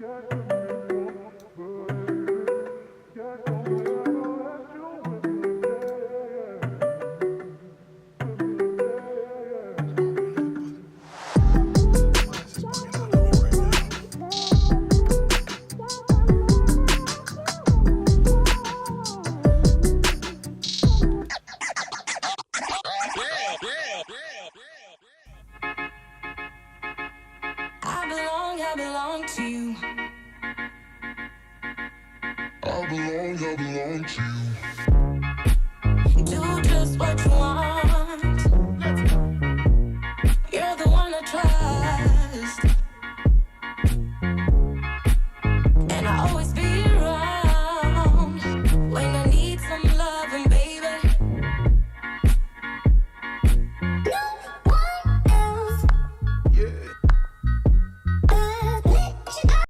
I belong to you. I belong to you. Do just what you want. You're the one I trust. And I always be around when I need some loving, baby. No one else. Yeah. Put you down.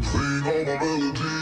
Playing all my melodies.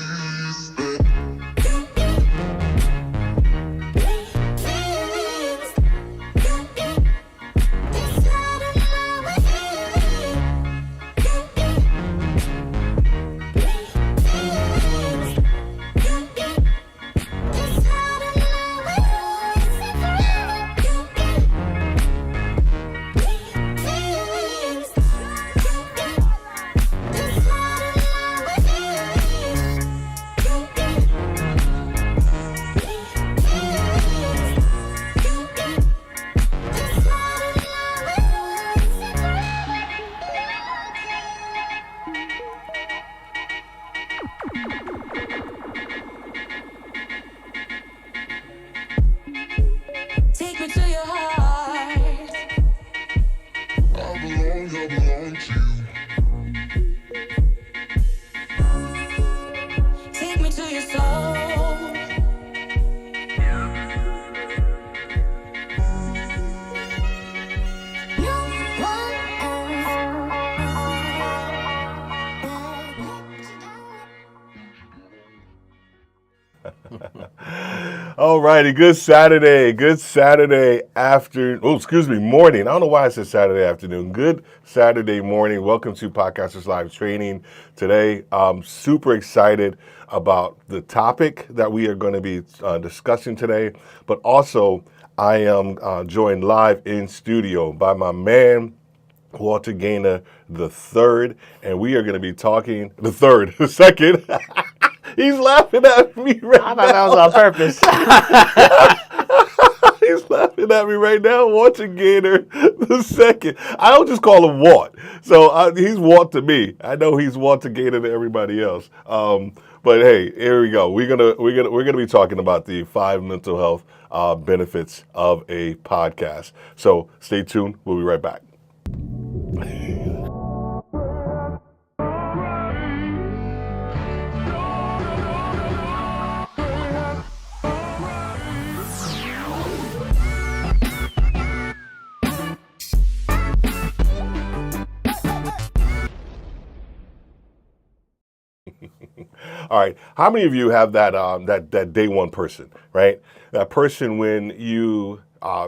Take me to your heart. I belong to you. Take me to your soul. No one All righty, good Saturday after, morning. I don't know why I said Saturday afternoon. Good Saturday morning. Welcome to Podcasters Live Training. Today, I'm super excited about the topic that we are going to be discussing today, but also I am joined live in studio by my man, Walter Gaynor the third, and we are going to be talking the second. He's laughing at me right now. I thought that was on purpose. He's laughing at me right now. Walter Gaynor the second. I don't just call him Walt. So he's Walt to me. I know he's Walter Gaynor to everybody else. But hey, here we go. We're gonna be talking about the 5 mental health benefits of a podcast. So stay tuned. We'll be right back. All right. How many of you have that day one person, right? That person when you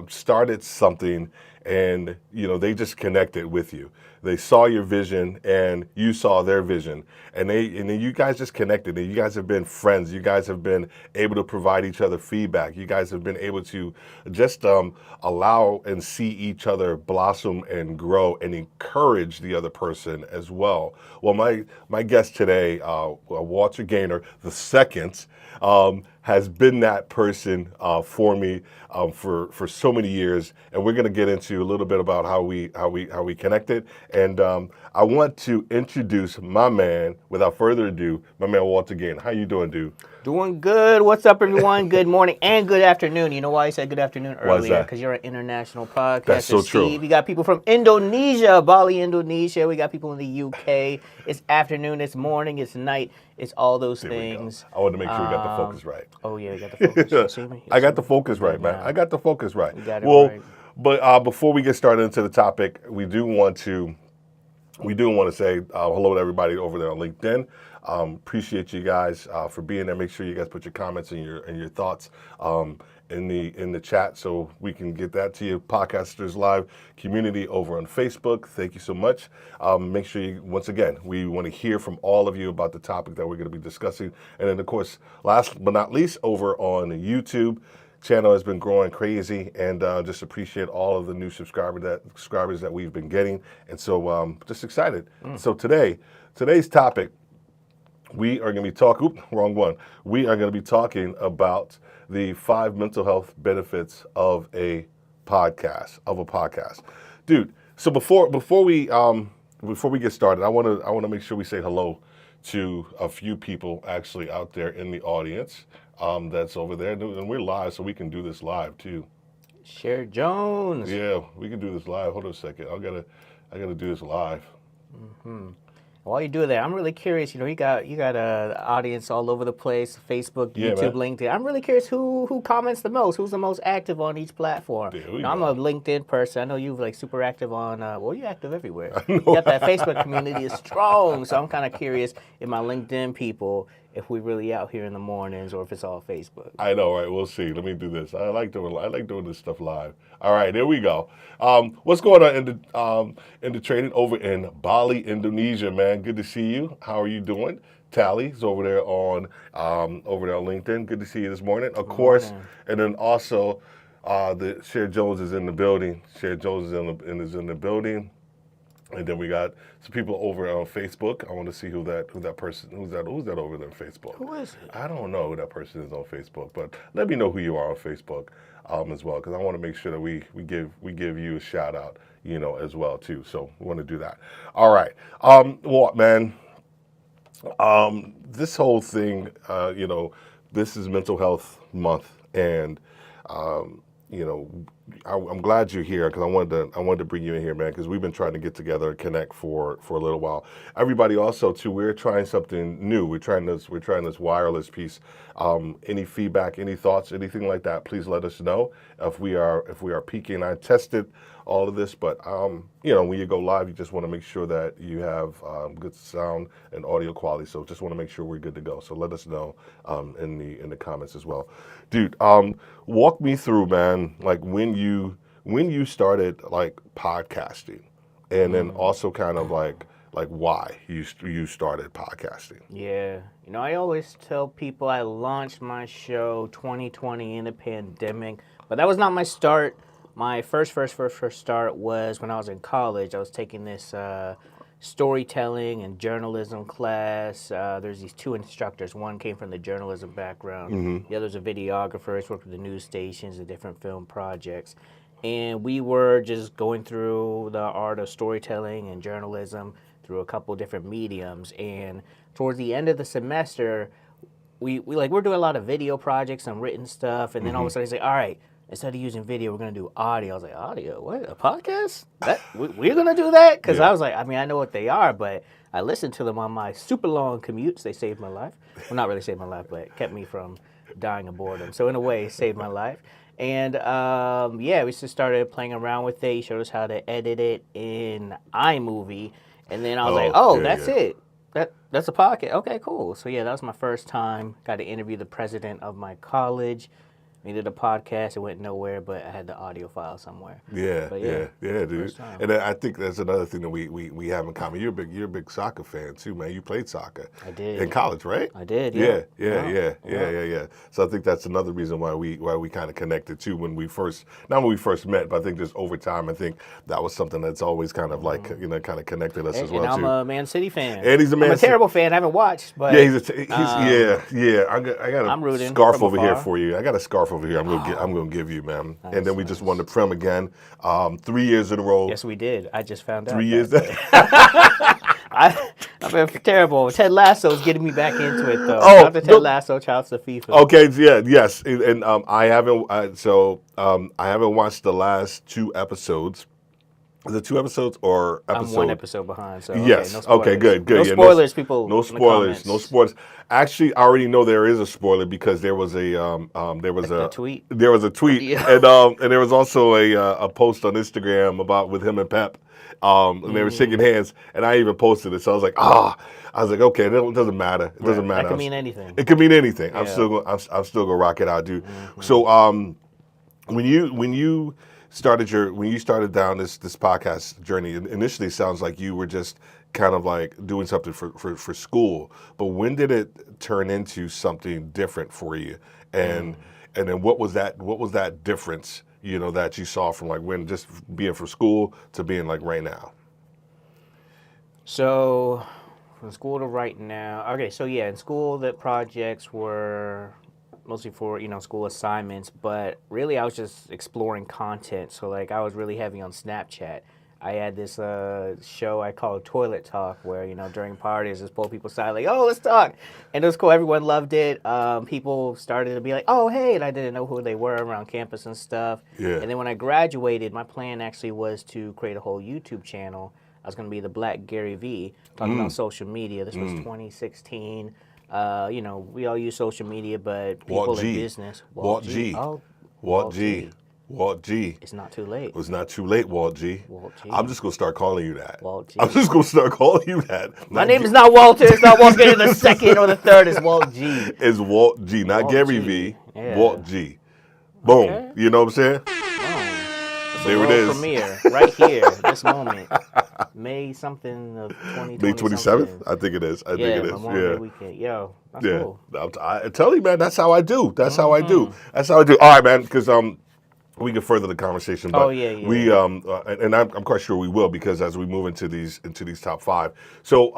started something and they just connected with you. They saw your vision and you saw their vision, and then you guys just connected. And you guys have been friends. You guys have been able to provide each other feedback. You guys have been able to just allow and see each other blossom and grow and encourage the other person as well. Well, my guest today, Walter Gaynor the second, has been that person for me for so many years, and we're going to get into a little bit about how we connected. And I want to introduce my man, without further ado, my man Walter Gaynor. How you doing, dude? Doing good. What's up, everyone? Good morning and good afternoon. You know why I said good afternoon earlier? Because you're an international podcaster. That's so true. Steve. We got people from Indonesia, Bali, Indonesia. We got people in the UK. It's afternoon, it's morning, it's night. It's all those things. I wanted to make sure we got the focus right. Oh, yeah, you got the focus. You see me? I got the focus right, man. I got the focus right. You got it right. But before we get started into the topic, we do want to say hello to everybody over there on LinkedIn. Appreciate you guys for being there. Make sure you guys put your comments and your thoughts in the chat so we can get that to you. Podcasters Live community over on Facebook. Thank you so much. Make sure you, once again, we want to hear from all of you about the topic that we're going to be discussing. And then, of course, last but not least, over on YouTube. Channel has been growing crazy, and just appreciate all of the new subscribers that we've been getting, and so just excited. So today's topic, we are going to be talking. Wrong one. We are going to be talking about the 5 mental health benefits of a podcast. Dude. So before we get started, I want to make sure we say hello to a few people actually out there in the audience. That's over there, and we're live, so we can do this live too. Cher Jones. Yeah, we can do this live. Hold on a second. I gotta do this live. While you do that, I'm really curious. You know, you got an audience all over the place: Facebook, YouTube, LinkedIn. I'm really curious who comments the most. Who's the most active on each platform? I'm a LinkedIn person. I know you're like super active on. Well, you're active everywhere. You got that Facebook community is strong. So I'm kind of curious if my LinkedIn people, if we really out here in the mornings, or if it's all Facebook. I know, right? We'll see. Let me do this. I like doing this stuff live. All right, there we go. What's going on in the trading over in Bali, Indonesia, man? Good to see you. How are you doing? Tally's over there on LinkedIn. Good to see you this morning. Of course, and then also the Cher Jones is in the building. Cher Jones is in the building. And then we got some people over on Facebook. I want to see who's that over there on Facebook. Who is it? I don't know who that person is on Facebook, but let me know who you are on Facebook as well, because I want to make sure that we give you a shout out, you know, as well too. So we want to do that. All right, what man? This whole thing, you know, this is Mental Health Month, and you know, I'm glad you're here, because I wanted to bring you in here, man, because we've been trying to get together and connect for a little while. Everybody also too, we're trying something new. We're trying this wireless piece. Any feedback, any thoughts, anything like that, please let us know if we are peaking. I tested all of this, but you know, when you go live, you just want to make sure that you have good sound and audio quality. So just want to make sure we're good to go. So let us know in the comments as well, dude. Walk me through, man, like when you started like podcasting, and then also kind of like why you started podcasting. Yeah. You know, I always tell people I launched my show 2020 in the pandemic, but that was not my start. My first start was when I was in college. I was taking this storytelling and journalism class. There's these two instructors. One came from the journalism background. The other's a videographer. He's worked with the news stations and different film projects. And we were just going through the art of storytelling and journalism through a couple different mediums. And towards the end of the semester, we're doing a lot of video projects and written stuff. And then all of a sudden, he's like, all right, instead of using video, we're going to do audio. I was like, audio? What? A podcast? We're going to do that? Because I was like, I mean, I know what they are, but I listened to them on my super long commutes. They saved my life. Well, not really saved my life, but kept me from dying of boredom. So in a way, it saved my life. And yeah, we just started playing around with it. He showed us how to edit it in iMovie. And then I was like, that's it. That's a podcast. Okay, cool. So yeah, that was my first time. Got to interview the president of my college. We did a podcast. It went nowhere, but I had the audio file somewhere. Yeah, dude. And I think that's another thing that we have in common. You're a big soccer fan too, man. You played soccer. I did. In college, right? I did. Yeah. So I think that's another reason why we kind of connected too not when we first met, but I think just over time, I think that was something that's always kind of like kind of connected us as well too. And I'm a Man City fan. And he's I'm a terrible fan. I haven't watched, but yeah. I got I'm rooting a scarf over afar. here for you. I got a scarf over here. I'm gonna give you, man. Nice, and then we just won the Prem again, 3 years in a row. Yes, we did. I just found out. 3 years. I've been terrible. Ted Lasso's getting me back into it though. Shout out to Ted Lasso, Childs to FIFA. Okay, yes, and I haven't. I haven't watched the last 2 episodes. Is it 2 episodes or episode? I'm 1 episode behind, so Yes. okay, no spoilers. Okay, good. No Yeah, spoilers, people. No in the spoilers. No comments. spoilers. Actually, I already know there is a spoiler because there was a The tweet. there was a tweet, Yeah. and there was also a post on Instagram about with him and Pep, and they were shaking hands, and I even posted it. So I was like, I was like, okay, it doesn't matter. It doesn't matter. That could mean anything. It could mean anything. Yeah. I'm still gonna rock it out, dude. So when you started down this podcast journey, initially it sounds like you were just kind of like doing something for school. But when did it turn into something different for you? And then what was that difference, that you saw from like when just being for school to being like right now? So, from school to right now. Okay, so yeah, in school the projects were mostly for school assignments, but really I was just exploring content. So like I was really heavy on Snapchat. I had this show I called Toilet Talk, where during parties just pull people aside like, oh, let's talk, and it was cool. Everyone loved it. People started to be like, oh, hey, and I didn't know who they were around campus and stuff. Yeah. And then when I graduated, my plan actually was to create a whole YouTube channel. I was going to be the Black Gary V, talking about social media. This was 2016. We all use social media, but people in business. Walt G. Oh, Walt G. Walt G. It's not too late. It was not too late, Walt G. Walt G. I'm just gonna start calling you that. Walt G. I'm just gonna start calling you that. My name is not Walter. It's not Walter the second or the third. It's Walt G. It's Walt G, not Walt Gary G. V. Yeah. Walt G. Boom. Okay. You know what I'm saying? It's There a it world is. premiere right here, this moment. May something of 2020. May 27th? I think it is. I think it is. Memorial Day weekend. Yo, that's Yeah. cool. I tell you, man, that's how I do. That's how I do. That's how I do. All right, man, because we can further the conversation, but we and I'm quite sure we will, because as we move into these top 5. So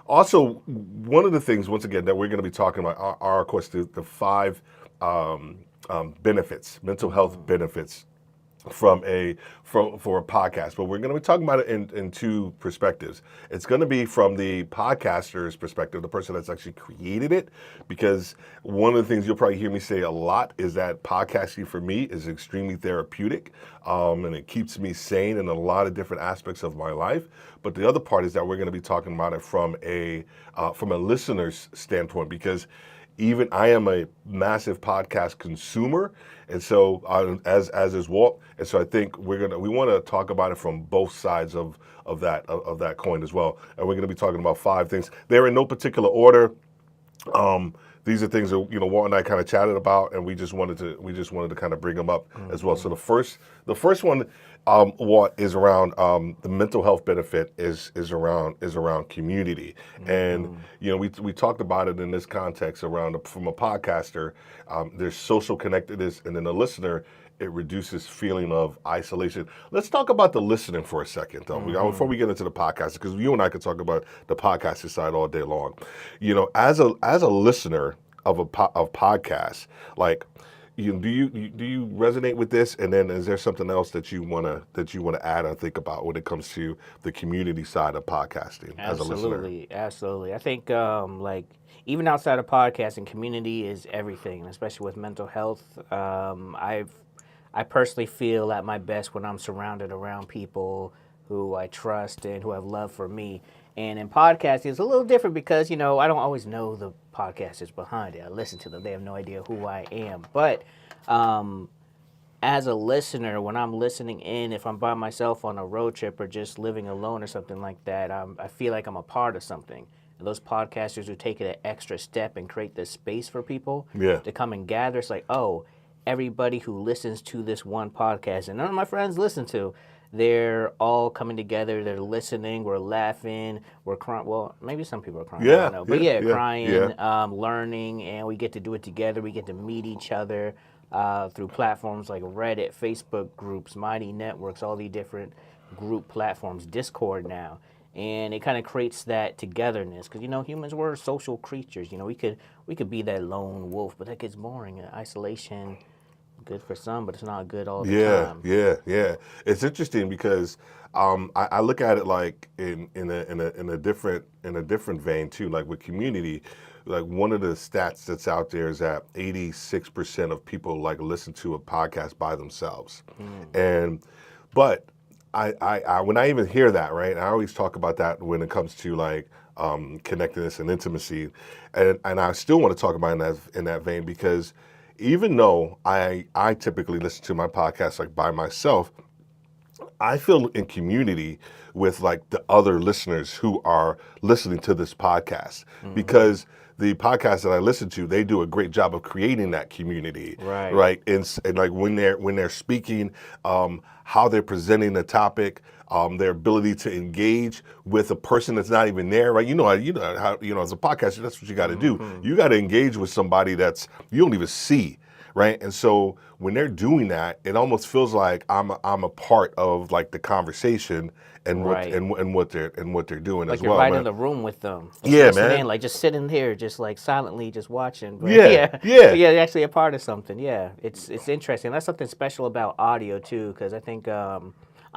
also one of the things, once again, that we're going to be talking about are of course the 5 benefits, mental health benefits for a podcast, but we're going to be talking about it in 2 perspectives. It's going to be from the podcaster's perspective, the person that's actually created it, because one of the things you'll probably hear me say a lot is that podcasting for me is extremely therapeutic, and it keeps me sane in a lot of different aspects of my life. But the other part is that we're going to be talking about it from a listener's standpoint, because even I am a massive podcast consumer, and so as is Walt, and so I think we want to talk about it from both sides of that coin as well. And we're going to be talking about 5 things. They're in no particular order. These are things that Walt and I kind of chatted about, and we just wanted to kind of bring them up as well. So the first one, Walt, is around the mental health benefit is around community, and we talked about it in this context around from a podcaster. There's social connectedness, and then the listener, it reduces feeling of isolation. Let's talk about the listening for a second, though, before we get into the podcast, because you and I could talk about the podcasting side all day long. As a listener of podcasts, like, do you resonate with this? And then is there something else that you wanna add or think about when it comes to the community side of podcasting as a listener? Absolutely. I think like even outside of podcasting, community is everything, especially with mental health. I personally feel at my best when I'm surrounded around people who I trust and who have love for me. And in podcasting, it's a little different because, I don't always know the podcasters behind it. I listen to them. They have no idea who I am. But as a listener, when I'm listening in, if I'm by myself on a road trip or just living alone or something like that, I feel like I'm a part of something. And those podcasters who take it an extra step and create this space for people to come and gather, it's like, oh, everybody who listens to this one podcast, and none of my friends listen to, they're all coming together, they're listening, we're laughing, we're crying. Well, maybe some people are crying, I don't know. But crying, learning, and we get to do it together. We get to meet each other through platforms like Reddit, Facebook groups, Mighty Networks, all the different group platforms, Discord now. And it kind of creates that togetherness, because humans, we're social creatures. We could be that lone wolf, but that gets boring. Isolation, good for some, but it's not good all the time. Yeah. It's interesting because I look at it like in a different vein too. Like with community, like one of the stats that's out there is that 86% of people like listen to a podcast by themselves, but when I even hear that, right, I always talk about that when it comes to like connectedness and intimacy, and I still want to talk about it in that vein because even though I typically listen to my podcast like by myself, I feel in community with like the other listeners who are listening to this podcast because the podcasts that I listen to, they do a great job of creating that community, right? And like when they're speaking, how they're presenting the topic, their ability to engage with a person that's not even there, right? You know how as a podcaster, that's what you got to do. You got to engage with somebody that's you don't even see. Right, and so when they're doing that, it almost feels like I'm a part of like the conversation and what they're doing like as you're well. right Man. in the room with them. Like Yeah, listening man. in, like just sitting here, just like silently, just watching. But Yeah. you're actually a part of something. Yeah, it's interesting. That's something special about audio too, because I think I'm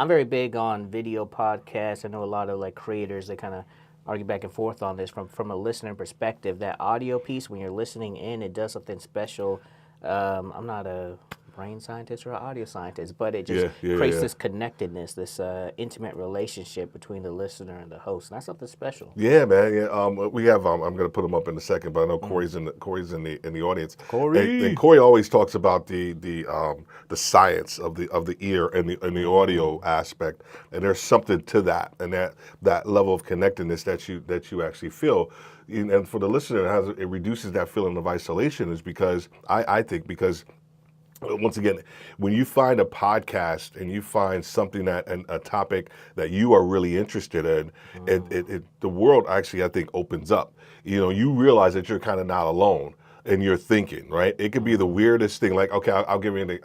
very big on video podcasts. I know a lot of like creators that kind of argue back and forth on this from a listener perspective. That audio piece, when you're listening in, it does something special. I'm not a brain scientist or an audio scientist, but it just creates this connectedness, this intimate relationship between the listener and the host, and that's something special. Yeah, man. Yeah, we have. I'm going to put him up in a second, but I know Corey's in the audience. Corey. And Corey always talks about the science of the ear and the audio aspect, and there's something to that, and that level of connectedness that you actually feel. And for the listener, it reduces that feeling of isolation, is because I think because. Once again, when you find a podcast and you find something a topic that you are really interested in, the world actually, I think, opens up. You realize that you're kind of not alone in your thinking, right? It could be the weirdest thing. Like, okay, I'll give you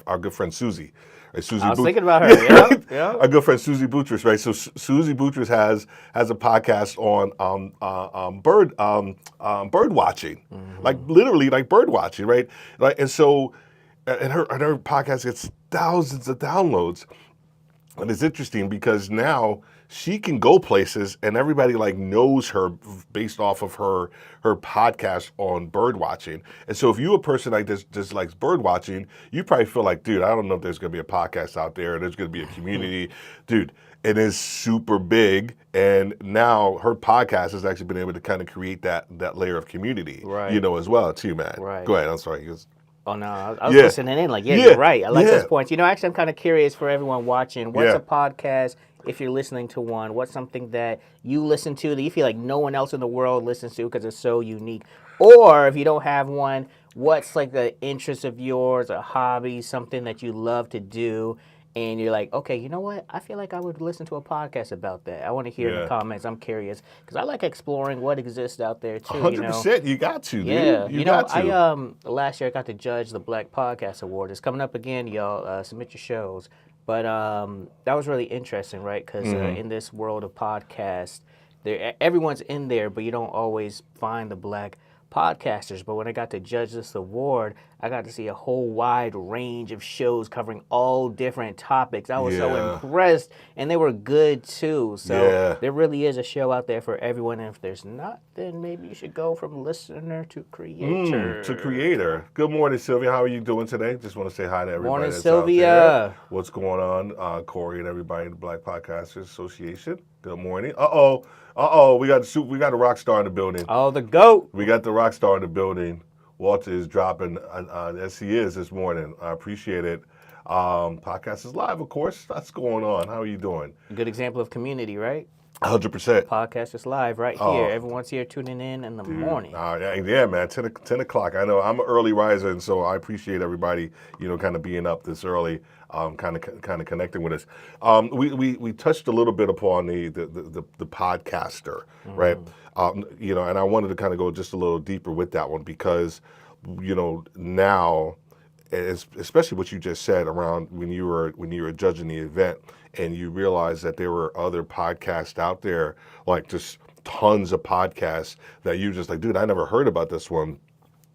our good friend Susie. Right? I was thinking about her. Yeah. Our good friend Susie Boutrous, right? So Susie Boutrous has a podcast on bird watching, like literally like bird watching, right? Like, and so. And her podcast gets thousands of downloads, and it's interesting because now she can go places, and everybody like knows her based off of her podcast on bird watching. And so, if you a person like this just likes bird watching, you probably feel like, dude, I don't know if there's gonna be a podcast out there, there's gonna be a community, dude. It is super big, and now her podcast has actually been able to kind of create that layer of community, as well too, man. Right. Go ahead. I'm sorry. Oh no, I was listening in. Like, you're right. I like those points. Actually, I'm kind of curious for everyone watching. What's a podcast? If you're listening to one, what's something that you listen to that you feel like no one else in the world listens to because it's so unique? Or if you don't have one, what's like the interest of yours, a hobby, something that you love to do? And you're like, okay, you know what? I feel like I would listen to a podcast about that. I want to hear in the comments. I'm curious because I like exploring what exists out there too. 100%. You got to, dude. Yeah. You got to. I last year I got to judge the Black Podcast Award. It's coming up again, y'all. Submit your shows. But that was really interesting, right? Because in this world of podcasts, everyone's in there, but you don't always find the Black podcasters. But when I got to judge this award, I got to see a whole wide range of shows covering all different topics. I was so impressed, and they were good too. So there really is a show out there for everyone. And if there's not, then maybe you should go from listener to creator. Good morning, Sylvia. How are you doing today? Just want to say hi to everybody. Morning, that's Sylvia. Out there. What's going on, Corey and everybody in the Black Podcasters Association? Good morning. We got a rock star in the building. Oh, the GOAT. We got the rock star in the building. Walter is dropping, as he is this morning. I appreciate it. Podcast is live, of course. That's going on. How are you doing? Good example of community, right? 100%. Podcast is live right here. Everyone's here tuning in the morning. Yeah, man. 10 o'clock. I know I'm an early riser, and so I appreciate everybody, kind of being up this early, kind of connecting with us. We touched a little bit upon the podcaster, right? And I wanted to kind of go just a little deeper with that one because, now, especially what you just said around when you were judging the event and you realized that there were other podcasts out there, like just tons of podcasts that you just like, dude, I never heard about this one.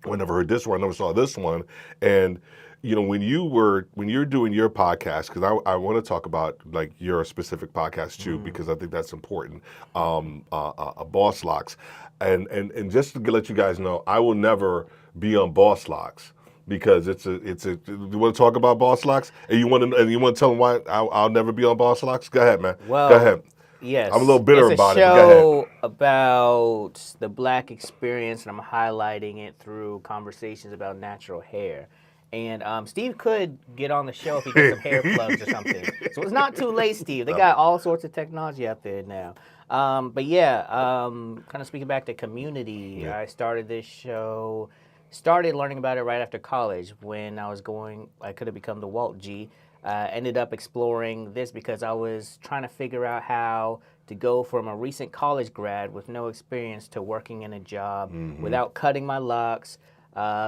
I never heard this one. I never saw this one. And when you're doing your podcast, because I want to talk about like your specific podcast too, because I think that's important. Boss Locks, and just to let you guys know, I will never be on Boss Locks because it's a. You want to talk about Boss Locks, and you want to tell them why I'll never be on Boss Locks? Go ahead, man. Well, go ahead. Yes. I'm a little bitter about it, It's a but go ahead. show about the black experience, and I'm highlighting it through conversations about natural hair. And Steve could get on the show if he gets some hair plugs or something. So it's not too late, Steve. They got all sorts of technology out there now. But yeah, kind of speaking back to community, I started this show, started learning about it right after college when I could have become the Walt G. Ended up exploring this because I was trying to figure out how to go from a recent college grad with no experience to working in a job without cutting my locks,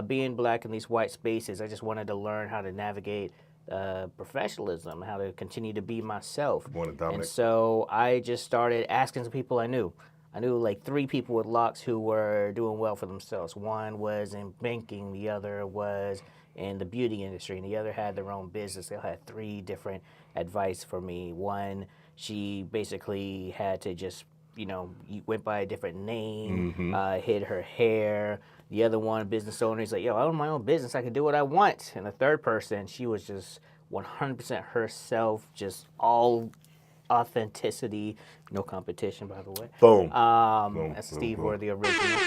being black in these white spaces. I just wanted to learn how to navigate professionalism, how to continue to be myself. Morning, Dominic. And so I just started asking some people I knew. I knew like 3 people with locks who were doing well for themselves. One was in banking, the other was in the beauty industry, and the other had their own business. They had 3 different advice for me. One, she basically had to just, went by a different name, hid her hair. The other one, business owner, he's like, yo, I own my own business. I can do what I want. And the third person, she was just 100% herself, just all authenticity, no competition, by the way. Boom. That's Steve Worthy original.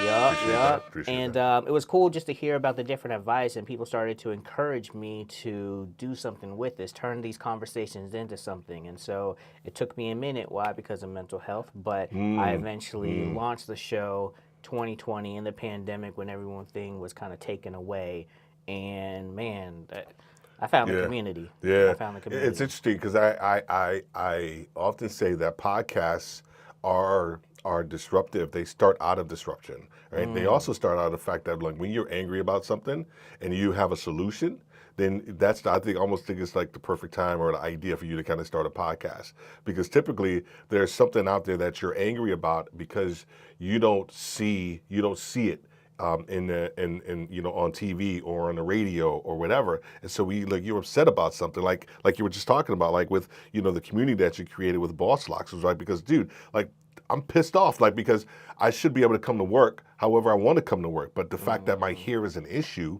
Yup. And it was cool just to hear about the different advice, and people started to encourage me to do something with this, turn these conversations into something. And so it took me a minute. Why? Because of mental health. But I eventually launched the show 2020 in the pandemic when everything was kind of taken away. And man, I found the community. Yeah, I found the community. It's interesting because I often say that podcasts are disruptive. They start out of disruption, right? They also start out of the fact that like when you're angry about something and you have a solution, then that's I almost think it's like the perfect time or the idea for you to kind of start a podcast, because typically there's something out there that you're angry about because you don't see it. On TV or on the radio or whatever, and so you're upset about something like you were just talking about, like with the community that you created with Boss Locks, was right because dude, like I'm pissed off, like because I should be able to come to work however I want to come to work, but the fact that my hair is an issue,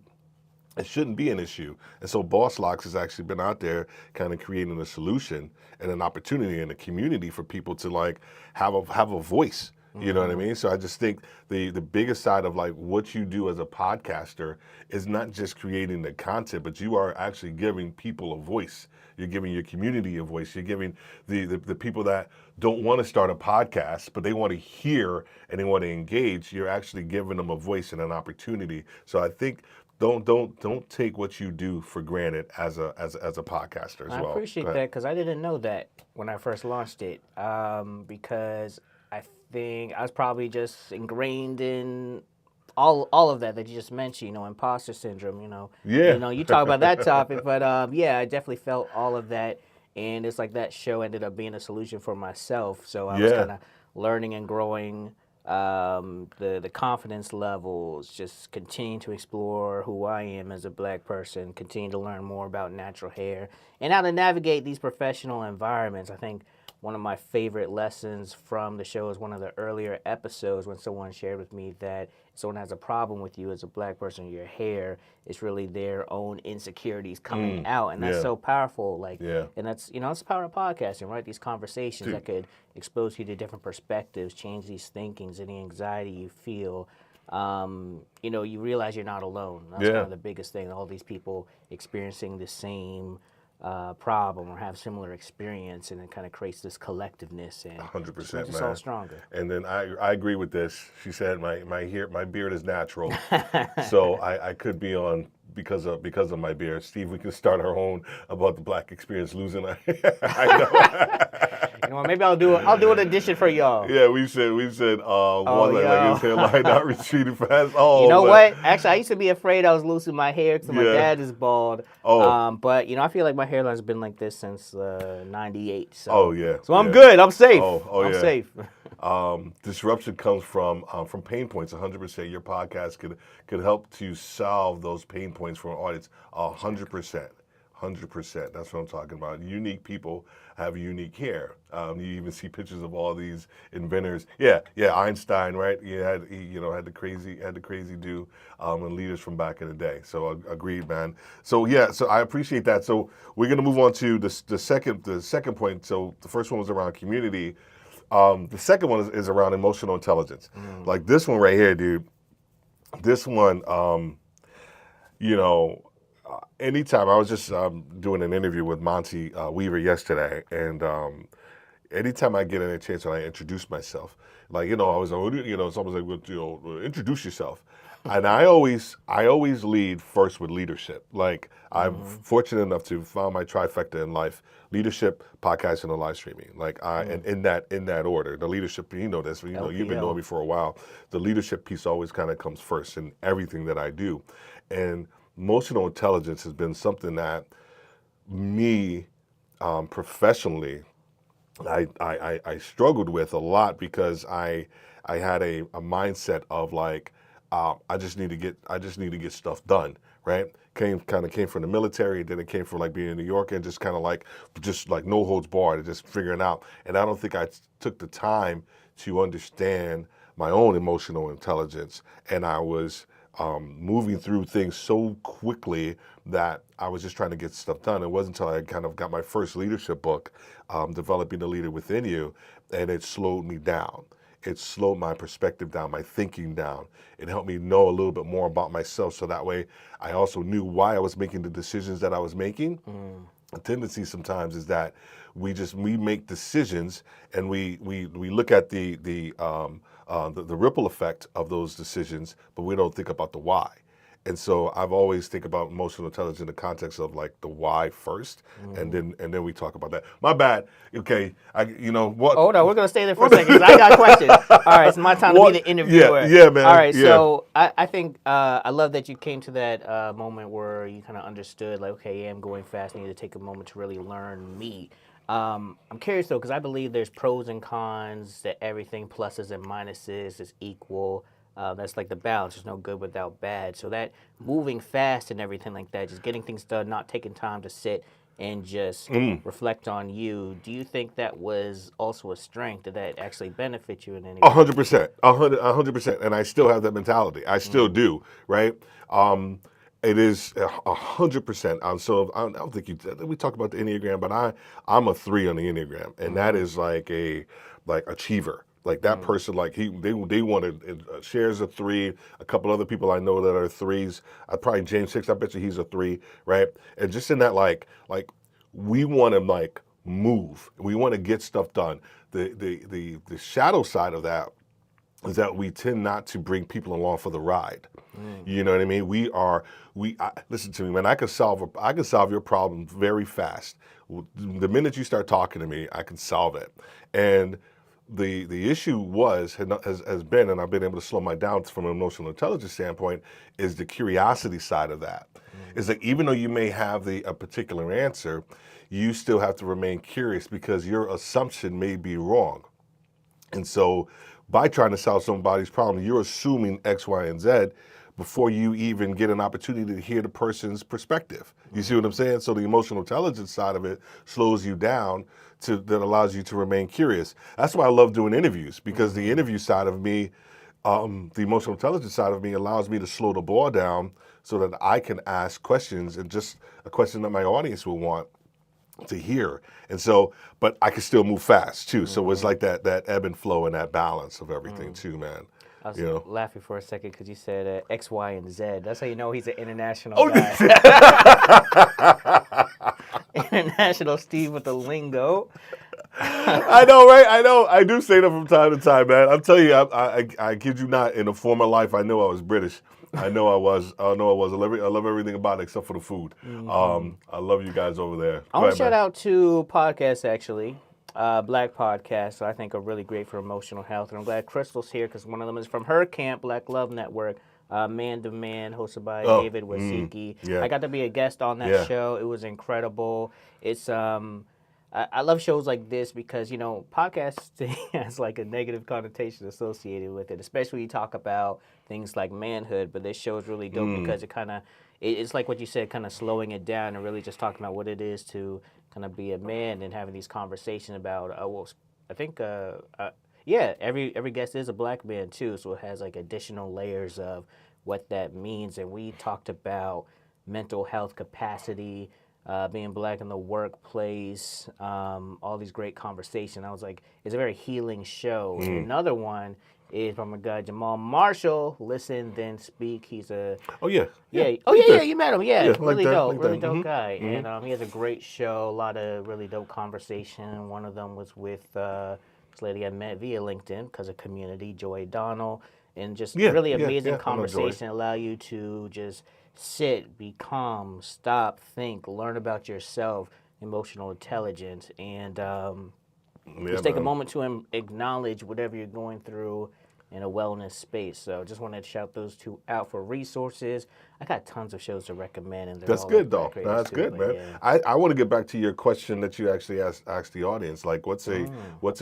it shouldn't be an issue. And so Boss Locks has actually been out there kind of creating a solution and an opportunity in the community for people to like have a voice. You know what I mean? So I just think the biggest side of like what you do as a podcaster is not just creating the content, but you are actually giving people a voice. You're giving your community a voice. You're giving the people that don't want to start a podcast, but they want to hear and they want to engage. You're actually giving them a voice and an opportunity. So I think don't take what you do for granted as a podcaster as well. I appreciate that because I didn't know that when I first launched it, because I think I was probably just ingrained in all of that you just mentioned, imposter syndrome, Yeah. You talk about that topic, but yeah, I definitely felt all of that, and it's like that show ended up being a solution for myself. So I was kind of learning and growing the confidence levels, just continue to explore who I am as a black person, continue to learn more about natural hair and how to navigate these professional environments. I think one of my favorite lessons from the show is one of the earlier episodes when someone shared with me that if someone has a problem with you as a black person, your hair, it's really their own insecurities coming out. And that's so powerful. And that's, that's the power of podcasting, right? These conversations that could expose you to different perspectives, change these thinkings, any anxiety you feel. You realize you're not alone. That's one of the biggest things. All these people experiencing the same problem or have similar experience, and it kind of creates this collectiveness and 100%, makes us man. all stronger. And then I agree with this. She said my beard is natural, so I could be on because of my beard. Steve, we can start our own about the black experience losing. I know. Maybe I'll do an edition for y'all. Yeah, we said one like his hairline not retreating fast. Oh, you know what? Actually, I used to be afraid I was losing my hair because my dad is bald. But I feel like my hairline's been like this since '98. So. So I'm good. I'm safe. I'm safe. Disruption comes from pain points. 100%. Your podcast could help to solve those pain points for an audience. 100%. 100%. That's what I'm talking about. Unique people have unique hair. You even see pictures of all these inventors. Yeah, Einstein, right? Had the crazy do, and leaders from back in the day. So agreed, man. So yeah, so I appreciate that. So we're gonna move on to the second point. So the first one was around community. The second one is around emotional intelligence. Like this one right here, dude. This one, anytime I was just doing an interview with Monty Weaver yesterday, and anytime I get a chance and I introduce myself, like I was it's almost like introduce yourself, and I always lead first with leadership. Like I'm fortunate enough to found my trifecta in life: leadership, podcasting, and live streaming. Like and in that order, the leadership. You know this. You've been knowing me for a while. The leadership piece always kind of comes first in everything that I do, and emotional intelligence has been something that me professionally I struggled with a lot because I had a mindset of like I just need to get stuff done, right? Came from the military, then it came from like being in New York and just like no holds barred and just figuring out. And I don't think I took the time to understand my own emotional intelligence, and I was moving through things so quickly that I was just trying to get stuff done. It wasn't until I kind of got my first leadership book, Developing the Leader Within You, and it slowed me down. It slowed my perspective down, my thinking down. It helped me know a little bit more about myself, so that way I also knew why I was making the decisions that I was making. A tendency sometimes is that we make decisions and we look at the ripple effect of those decisions, but we don't think about the why. And so I've always think about emotional intelligence in the context of like the why first, and then we talk about that. My bad. Okay, what? Hold on, we're gonna stay there for a second because I got a question. All right, it's my time to be the interviewer. Yeah, man. All right, yeah. so I think I love that you came to that moment where you kind of understood, like, okay, yeah, I'm going fast. I need to take a moment to really learn me. I'm curious though, because I believe there's pros and cons, that everything pluses and minuses is equal. That's like the balance. There's no good without bad. So that moving fast and everything like that, just getting things done, not taking time to sit and just reflect on you. Do you think that was also a strength? Did that actually benefit you in any way? 100%, 100%, and I still have that mentality. I still do, right? It is 100%. So I don't think we talk about the Enneagram, but I'm a 3 on the Enneagram, and that is like a achiever. Like that person, like they wanted shares a 3. A couple other people I know that are 3s. Probably James Hicks. I bet you he's a 3, right? And just in that, like we want to like move. We want to get stuff done. The shadow side of that is that we tend not to bring people along for the ride. You know what I mean? Listen to me, man. I can solve your problem very fast. The minute you start talking to me, I can solve it. And the issue has been, and I've been able to slow my down from an emotional intelligence standpoint, is the curiosity side of that. Is that even though you may have a particular answer, you still have to remain curious because your assumption may be wrong. And so by trying to solve somebody's problem, you're assuming X, Y, and Z before you even get an opportunity to hear the person's perspective. You see what I'm saying? So the emotional intelligence side of it slows you down that allows you to remain curious. That's why I love doing interviews, because the interview side of me, the emotional intelligence side of me, allows me to slow the ball down so that I can ask questions, and just a question that my audience will want to hear. And so, but I can still move fast too. So it's like that ebb and flow and that balance of everything too, man. I was laughing for a second because you said X, Y, and Z. That's how you know he's an international guy. International Steve with the lingo. I know, right? I know. I do say that from time to time, man. I'm telling you, I kid you not. In a former life, I know I was British. I know I was. I love everything about it except for the food. I love you guys over there. I want to shout out to podcasts, actually. Black podcasts, I think, are really great for emotional health. And I'm glad Crystal's here because one of them is from her camp, Black Love Network, Man to Man, hosted by David Wasicki. Yeah. I got to be a guest on that show. It was incredible. It's I love shows like this because, you know, podcasting has like a negative connotation associated with it, especially when you talk about things like manhood. But this show is really dope because it kind of, it's like what you said, kind of slowing it down and really just talking about what it is to kind of be a man and having these conversations about, well, I think, yeah, every guest is a black man too, so it has like additional layers of what that means. And we talked about mental health capacity, being black in the workplace, all these great conversations. I was like, it's a very healing show. And another one is from a guy, Jamal Marshall. Listen, then speak. He's a Oh yeah. yeah. Oh yeah, yeah. You met him. Yeah, Yeah, like really that, dope. like Really that. dope guy. And he has a great show. A lot of really dope conversation. One of them was with this lady I met via LinkedIn because of community, Joy Donnell, and just Yeah, really yeah, amazing yeah, I know Joy. conversation. Allow you to just sit, be calm, stop, think, learn about yourself, emotional intelligence, and Yeah, just take a man. moment to acknowledge whatever you're going through in a wellness space. So just wanted to shout those two out for resources. I got tons of shows to recommend, and they're That's all good like though. black That's creators too, good, but man. yeah. I want to get back to your question that you actually asked the audience. Like, what's a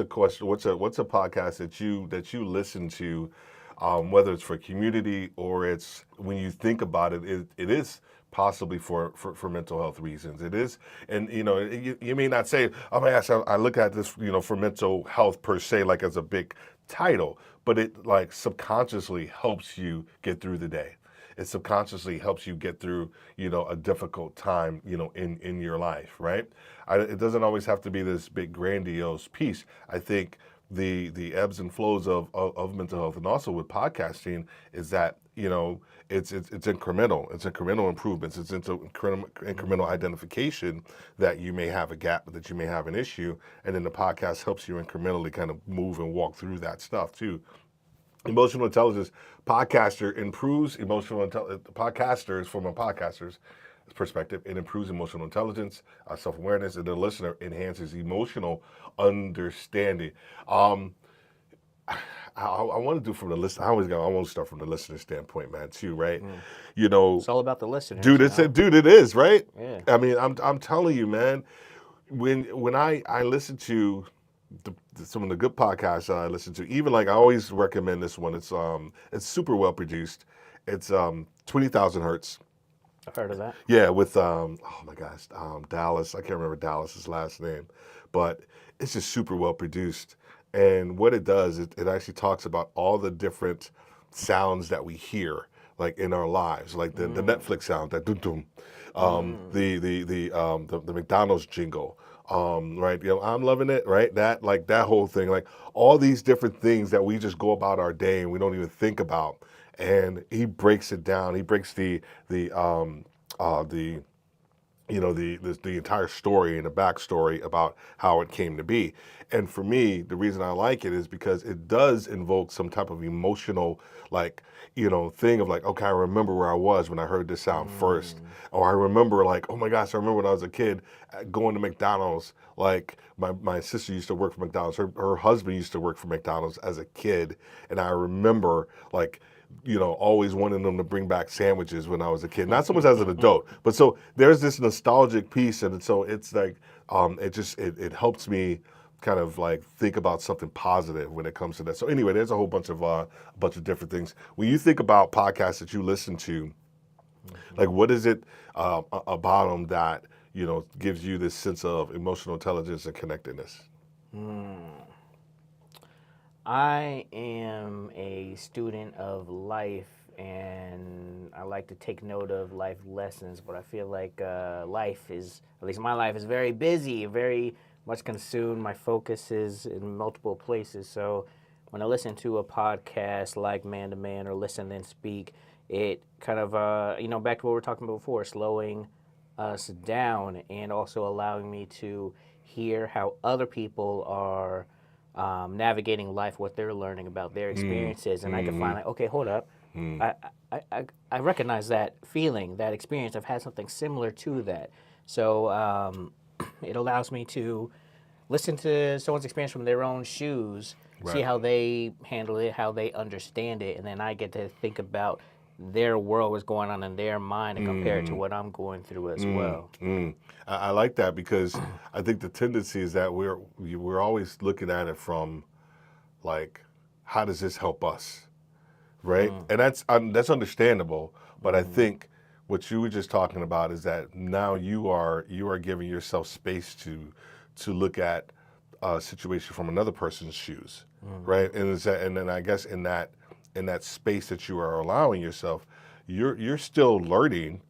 question? What's a podcast that you listen to, whether it's for community or it's when you think about it, it is possibly for mental health reasons. It is, and you know, you may not say, oh my gosh, I look at this, you know, for mental health per se, like as a big title, but it like subconsciously helps you get through the day. It subconsciously helps you get through, you know, a difficult time, you know, in your life, right? It doesn't always have to be this big grandiose piece. I think the ebbs and flows of mental health and also with podcasting is that, you know, it's incremental. It's incremental improvements. It's into incremental identification that you may have a gap, that you may have an issue, and then the podcast helps you incrementally kind of move and walk through that stuff too. Emotional intelligence podcaster improves emotional intelligence. Podcasters, from a podcaster's perspective, it improves emotional intelligence, self-awareness, and the listener enhances emotional understanding. I want to do from the list. I want to start from the listener standpoint, man, too, right? You know, It's all about the listeners. dude, you it's know? dude, it is, right? Yeah. I mean, I'm telling you, man. When I listen to some of the good podcasts that I listen to, even like I always recommend this one. It's super well produced. It's 20,000 hertz. I've heard of that. Yeah, with oh my gosh, Dallas. I can't remember Dallas's last name, but it's just super well produced. And what it does, it actually talks about all the different sounds that we hear, like in our lives, like the Netflix sound, that dum dum, the McDonald's jingle, right? You know, I'm loving it, right? That whole thing, like all these different things that we just go about our day and we don't even think about. And he breaks it down. He breaks the you know, the entire story and the backstory about how it came to be. And for me, the reason I like it is because it does invoke some type of emotional, like, you know, thing of like, okay, I remember where I was when I heard this sound first. Or I remember like, oh my gosh, I remember when I was a kid going to McDonald's. Like my sister used to work for McDonald's. Her husband used to work for McDonald's as a kid. And I remember like, you know, always wanting them to bring back sandwiches when I was a kid. Not so much as an adult, but so there's this nostalgic piece, and so it's like it helps me kind of like think about something positive when it comes to that. So anyway, there's a whole bunch of different things. When you think about podcasts that you listen to, like what is it about them that, you know, gives you this sense of emotional intelligence and connectedness? I am a student of life, and I like to take note of life lessons, but I feel like life is, at least my life is very busy, very much consumed. My focus is in multiple places. So when I listen to a podcast like Man to Man or Listen Then Speak, it kind of, you know, back to what we were talking about before, slowing us down and also allowing me to hear how other people are navigating life, what they're learning about their experiences, and I can find like, okay, hold up, I recognize that feeling, that experience. I've had something similar to that, so it allows me to listen to someone's experience from their own shoes, see Right. how they handle it, how they understand it, and then I get to think about their world, what's going on in their mind, and compare it to what I'm going through as well. I like that because I think the tendency is that we're always looking at it from like, how does this help us, right? And that's understandable. But I think what you were just talking about is that now you are giving yourself space to look at a situation from another person's shoes, right? And then I guess in that space that you are allowing yourself, you're still learning,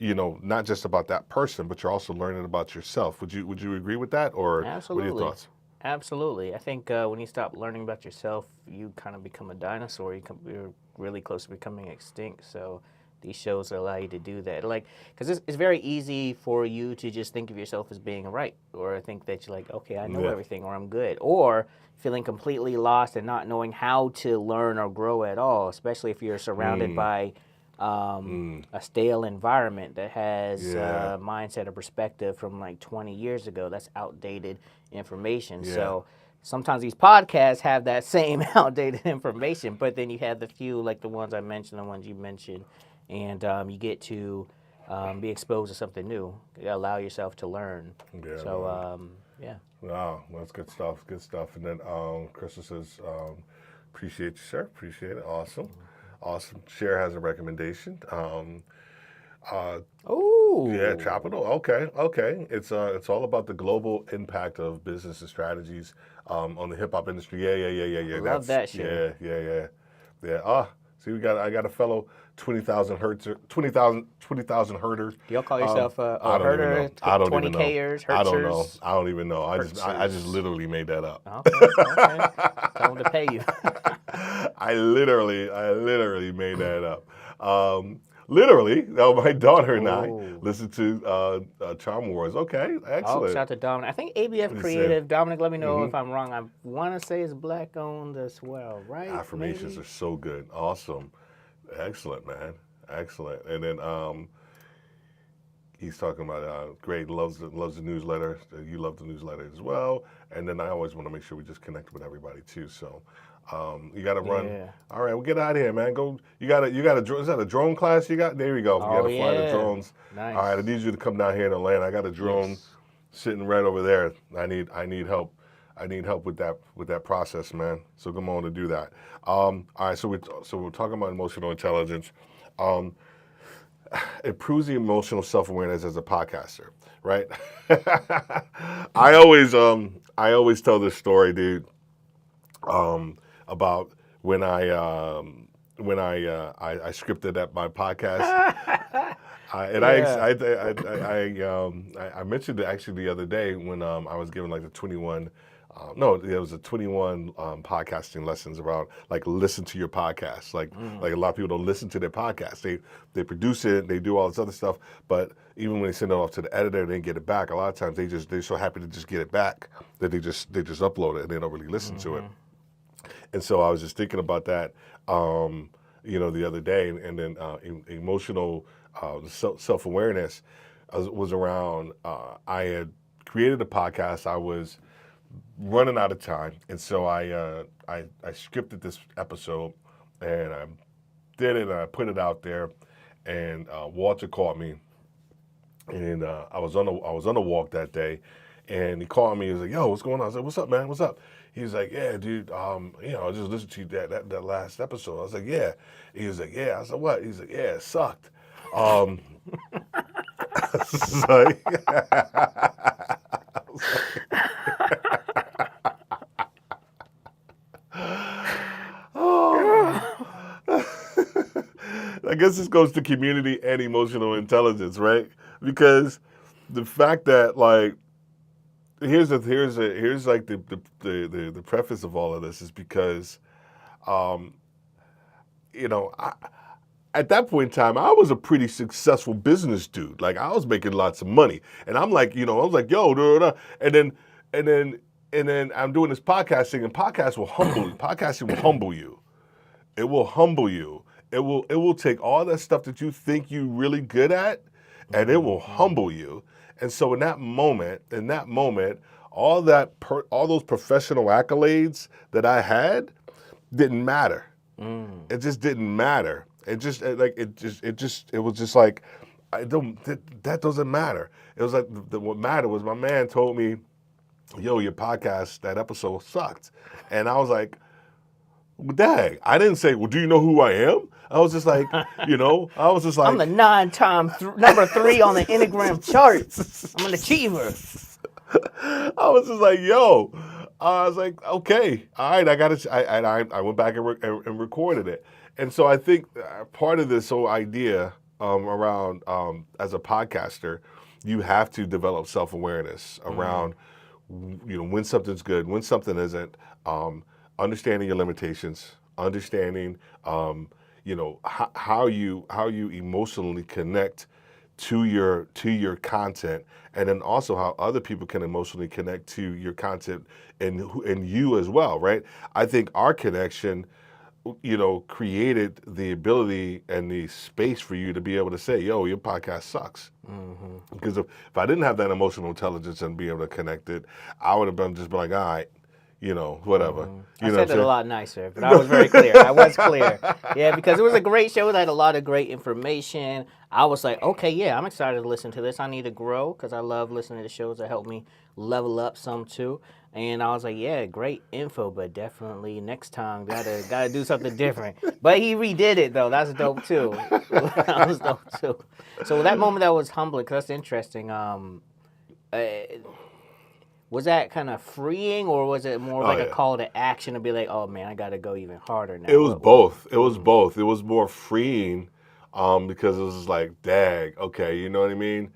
not just about that person, but you're also learning about yourself. Would you agree with that, or Absolutely. what are your thoughts? Absolutely. I think when you stop learning about yourself, you kind of become a dinosaur. You're really close to becoming extinct. So these shows allow you to do that. Like, because it's very easy for you to just think of yourself as being right, or think that you're like, okay, I know Yeah. everything, or I'm good, or feeling completely lost and not knowing how to learn or grow at all, especially if you're surrounded by a stale environment that has Yeah. a mindset or perspective from like 20 years ago. That's outdated information. Yeah. So sometimes these podcasts have that same outdated information, but then you have the few like the ones I mentioned, the ones you mentioned, and you get to be exposed to something new. You allow yourself to learn. Yeah, So yeah. Wow, that's good stuff. Good stuff. And then Crystal says, appreciate you, sir. Appreciate it. Awesome. Awesome. Cher has a recommendation. Oh. Yeah, Capital. Okay, okay. It's all about the global impact of business and strategies on the hip hop industry. Yeah. Love that shit. Yeah. See, I got a fellow 20,000 hertzer, 20,000 herders. Do y'all call yourself a I don't even herder? know. I don't even know. 20Kers, I don't know. hertzers? I don't even know. I just Hertzers. literally made that up. Okay. Tell them to pay you. I literally made that up. Literally, my daughter and I Ooh. listened to Charm Wars. Okay, Oh, excellent. shout out to Dominic. I think ABF Listen. Creative. Dominic, let me know if I'm wrong. I want to say it's black owned as well, right? Affirmations Maybe? are so good. Awesome. Excellent, man. Excellent. And then he's talking about great, loves the newsletter. You love the newsletter as well. And then I always want to make sure we just connect with everybody too. So you got to run. Yeah. All right, we'll get out of here, man. Go. You got a is that a drone class you got? There we go. You got to fly the yeah. drones. Nice. All right, I need you to come down here in Atlanta. I got a drone sitting right over there. I need help. I need help with that process, man. So come on to do that. All right, so we're talking about emotional intelligence. Improves the emotional self-awareness as a podcaster, right? I always tell this story, dude, about when I scripted at my podcast. I mentioned it actually the other day when I was given like the 21. It was a 21 podcasting lessons about like listen to your podcast. Like a lot of people don't listen to their podcast. They produce it, they do all this other stuff, but even when they send it off to the editor, they get it back. A lot of times they're so happy to just get it back that they just upload it and they don't really listen to it. And so I was just thinking about that, the other day, and then emotional self-awareness was around. I had created a podcast. I was running out of time, and so I scripted this episode, and I did it, and I put it out there, and Walter called me, and I was on a walk that day, and he called me. He was like, "Yo, what's going on?" I was like, "What's up, man? What's up?" He was like, "Yeah, dude, I just listened to you that last episode." I was like, "Yeah." He was like, "Yeah." I said, "What?" He's like, "Yeah, it sucked." I was like, I guess this goes to community and emotional intelligence, right? Because the fact that like here's like the preface of all of this is because at that point in time, I was a pretty successful business dude. Like I was making lots of money, and I'm like, I was like, yo, and then I'm doing this podcasting, and podcasting will humble you. It will humble you. It will take all that stuff that you think you're really good at, and it will humble you. And so in that moment, all those professional accolades that I had didn't matter. It just didn't matter. It was just like, that doesn't matter. It was like what mattered was my man told me, yo, your podcast, that episode sucked. And I was like, well, dang. I didn't say, well, do you know who I am? I was just like, I was just like. I'm the number 3 on the Enneagram chart. I'm an achiever. I was just like, yo. I was like, okay, all right, I went back and recorded it. And so I think part of this whole idea around, as a podcaster, you have to develop self-awareness around, when something's good, when something isn't, understanding your limitations, understanding, how you emotionally connect to your content, and then also how other people can emotionally connect to your content and you as well, right? I think our connection, created the ability and the space for you to be able to say, yo, your podcast sucks. Because if I didn't have that emotional intelligence and be able to connect it, I would have been like, all right, whatever. I said it a lot nicer, but I was very clear. I was clear. Yeah, because it was a great show that had a lot of great information. I was like, okay, yeah, I'm excited to listen to this. I need to grow because I love listening to shows that help me level up some too. And I was like, yeah, great info, but definitely next time gotta do something different. But he redid it though. That's dope too. That was dope too. So that moment that was humbling, because that's interesting. Was that kind of freeing, or was it more like a call to action to be like, oh man, I got to go even harder now? It was both. It was both. It was more freeing because it was just like, dang, okay, you know what I mean?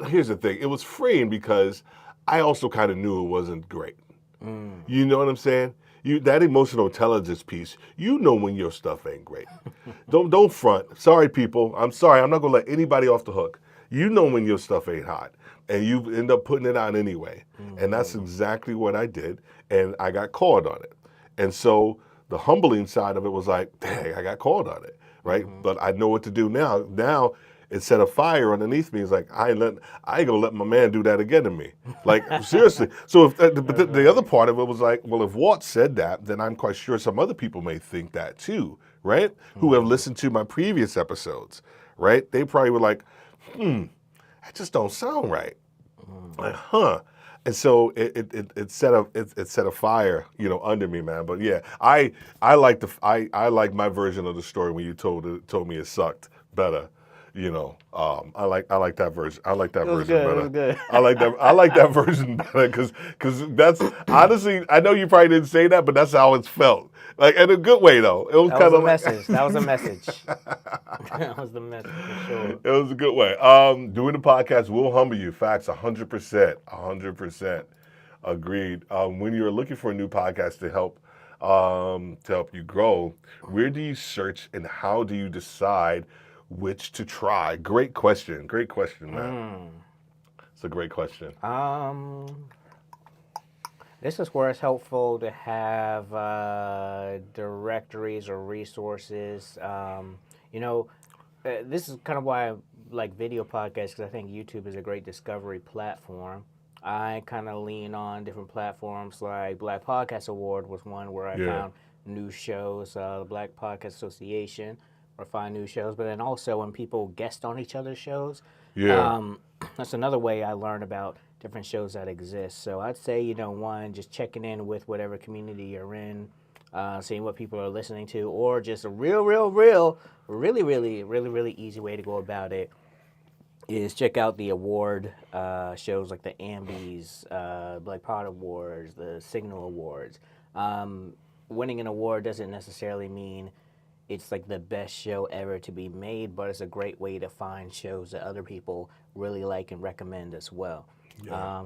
Here's the thing. It was freeing because I also kind of knew it wasn't great. You know what I'm saying? That emotional intelligence piece, when your stuff ain't great. Don't front. Sorry, people. I'm sorry. I'm not going to let anybody off the hook. When your stuff ain't hot, and you end up putting it out anyway. And that's exactly what I did, and I got called on it. And so the humbling side of it was like, dang, I got called on it, right? But I know what to do now. Now it set a fire underneath me. It's like, I ain't gonna let my man do that again to me. Like, seriously. So but the other part of it was like, well, if Walt said that, then I'm quite sure some other people may think that too, right? Who have listened to my previous episodes, right? They probably were like, that just don't sound right. Like, huh? And so it set a fire, under me, man. But yeah, I like my version of the story when you told me it sucked better. I like that version. I like that version better. It was good. I like that version better because that's honestly, I know you probably didn't say that, but that's how it's felt. Like in a good way though. It was kind of message. That was a message. That was the message for sure. It was a good way. Doing the podcast will humble you. Facts, 100%. 100%. Agreed. When you're looking for a new podcast to help you grow, where do you search and how do you decide which to try? Great question. Great question, man. It's a great question. This is where it's helpful to have directories or resources. This is kind of why I like video podcasts, because I think YouTube is a great discovery platform. I kind of lean on different platforms, like Black Podcast Award was one where I found new shows, the Black Podcast Association, or find new shows. But then also when people guest on each other's shows, that's another way I learn about different shows that exist. So I'd say, one, just checking in with whatever community you're in, seeing what people are listening to, or just a really easy way to go about it is check out the award shows like the Ambies, Black Pod Awards, the Signal Awards. Winning an award doesn't necessarily mean it's like the best show ever to be made, but it's a great way to find shows that other people really like and recommend as well.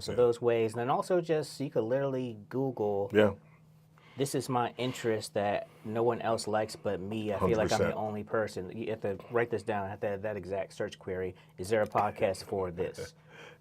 Those ways. And then also just, you could literally Google, this is my interest that no one else likes but me. I feel like I'm the only person. You have to write this down. I have to have that exact search query. Is there a podcast for this?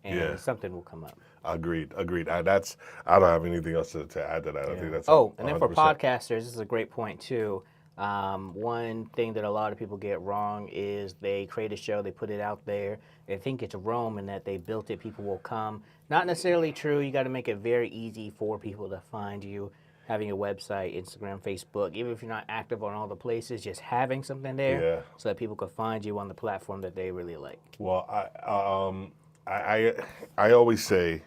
And something will come up. Agreed. I don't have anything else to add to that. I think that's and then for podcasters, this is a great point too. One thing that a lot of people get wrong is they create a show, they put it out there, they think it's Rome and that they built it, people will come. Not necessarily true. You got to make it very easy for people to find you. having a website, Instagram, Facebook, even if you're not active on all the places, just having something there Yeah. so that people can find you on the platform that they really like. Well, I always say,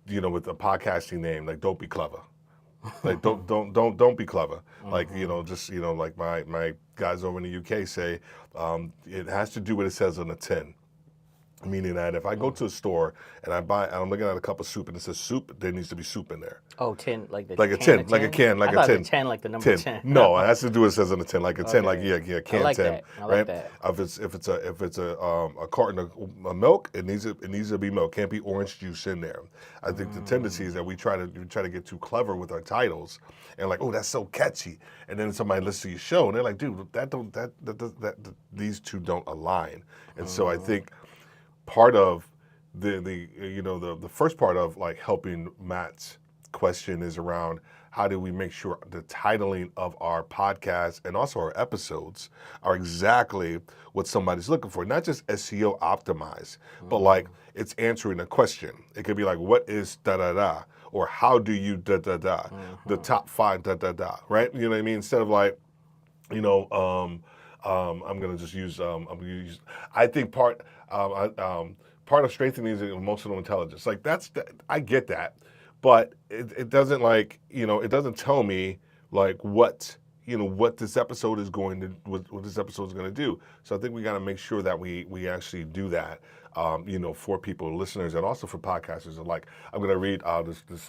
with a podcasting name, like don't be clever. Like don't be clever. Like just like my guys over in the UK say, it has to do what it says on the tin. Meaning that if I go to a store and I'm looking at a cup of soup and it says soup, there needs to be soup in there. Oh, 10, like the Like a can 10, of like a 10? can, like I a thought 10. the 10 like the number 10. No, it has to do what it says on the tin, like a 10, like can I like 10, that. I like right? that. If it's a carton of milk, it needs to be milk. Can't be orange juice in there. I think the tendency is that we try to get too clever with our titles, and like, oh, that's so catchy, and then somebody listens to your show and they're like, dude, these two don't align, and so I think part of the first part of like helping Matt's question is around how do we make sure the titling of our podcast and also our episodes are exactly what somebody's looking for, not just SEO optimized, but like it's answering a question. It could be like, what is da da da, or how do you da da da, the top 5 da da da, right? You know what I mean? Instead of like, I'm gonna just use I think part of strengthening is emotional intelligence. Like I get that, but it doesn't like it doesn't tell me like what this episode is going to what this episode is going to do. So I think we got to make sure that we actually do that. For people, listeners, and also for podcasters. And like, I'm going to read this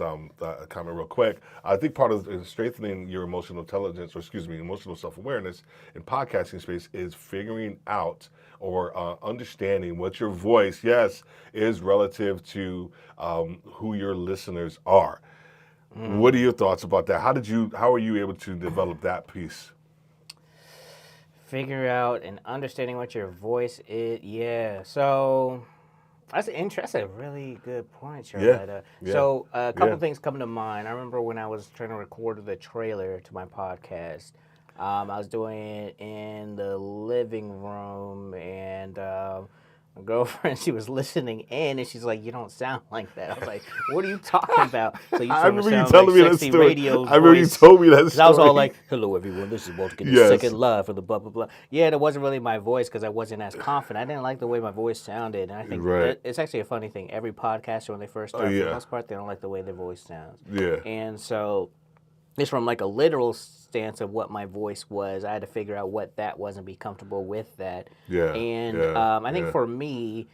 comment real quick. I think part of strengthening your emotional intelligence, or excuse me, emotional self-awareness in podcasting space is figuring out or understanding what your voice, is relative to who your listeners are. What are your thoughts about that? How are you able to develop that piece? Figure out and understanding what your voice is. Yeah. So that's a really good point, Charlotta. So a couple things come to mind. I remember when I was trying to record the trailer to my podcast. I was doing it in the living room, and my girlfriend, she was listening in, and she's like, "You don't sound like that." I was like, "What are you talking about?" So you I remember you sound telling like me that sexy story. radio I remember you voice. told me that story. I was all like, "Hello, everyone. This is Walter getting Yes. second love for the blah blah blah." Yeah, that wasn't really my voice because I wasn't as confident. I didn't like the way my voice sounded, and I think Right. it's actually a funny thing. Every podcaster when they first start, for yeah. the most part, they don't like the way their voice sounds. Yeah. And so, it's from like a literal stance of what my voice was. I had to figure out what that was and be comfortable with that. Yeah, And yeah, I think yeah. for me,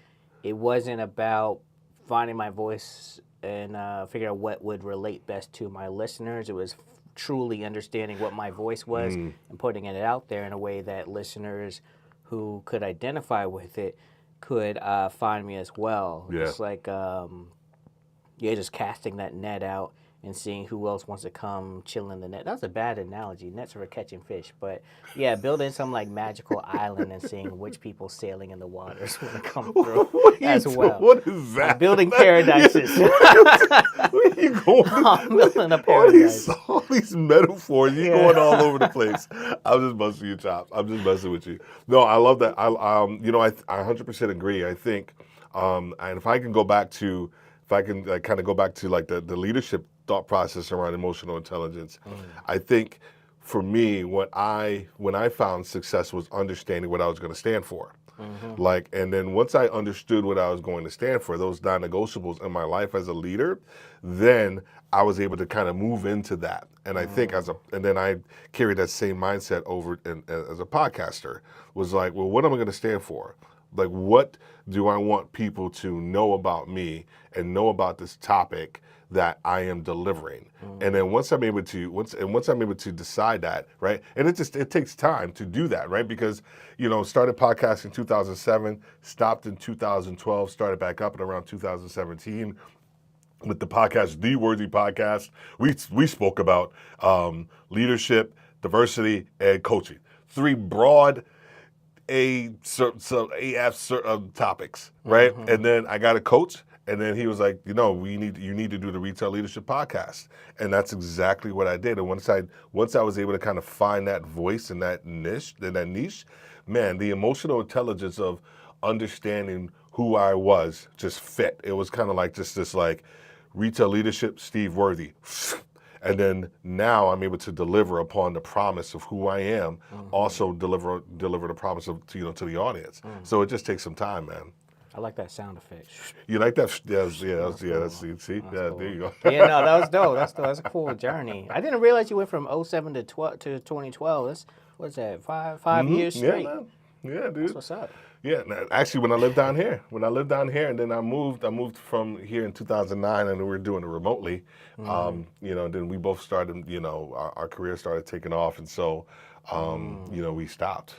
it wasn't about finding my voice and figuring out what would relate best to my listeners. It was truly understanding what my voice was and putting it out there in a way that listeners who could identify with it could find me as well. Yeah. It's like, just casting that net out and seeing who else wants to come chill in the net. That's a bad analogy. Nets are for catching fish. But yeah, building some like magical island and seeing which people sailing in the waters want to come through as well. What is that? Building paradises. Where are you going? I'm building a paradise. All these metaphors, you're going all over the place. I'm just busting your chops. I'm just messing with you. No, I love that. I 100% agree. I think, and if I can kind of go back to like the leadership thought process around emotional intelligence, I think for me, when I found success was understanding what I was going to stand for. Like, and then once I understood what I was going to stand for, those non-negotiables in my life as a leader, then I was able to kind of move into that. And I think and then I carried that same mindset over as a podcaster, was like, well, what am I going to stand for? Like, what do I want people to know about me and know about this topic that I am delivering? And then once I'm able to decide that, right? And it takes time to do that, right? Because, started podcasting in 2007, stopped in 2012, started back up in around 2017 with the podcast, The Worthy Podcast. We spoke about leadership, diversity, and coaching. 3 broad topics, right? And then I got a coach, and then he was like, you need to do the Retail Leadership Podcast, and that's exactly what I did. And once I was able to kind of find that voice and that niche, man, the emotional intelligence of understanding who I was just fit. It was kind of like just this like Retail leadership, Steve Worthy. And then now I'm able to deliver upon the promise of who I am, also deliver the promise of to the audience. So it just takes some time, man. I like that sound effect. You like that? See, yeah, there you go. Yeah, no, that was dope. That's a cool journey. I didn't realize you went from '07 to 2012. What's that? Five years straight. Yeah, man. Yeah, dude. That's what's up. Yeah, actually, when I lived down here, and then I moved from here in 2009, and we were doing it remotely. Then we both started, our career started taking off, and so, we stopped.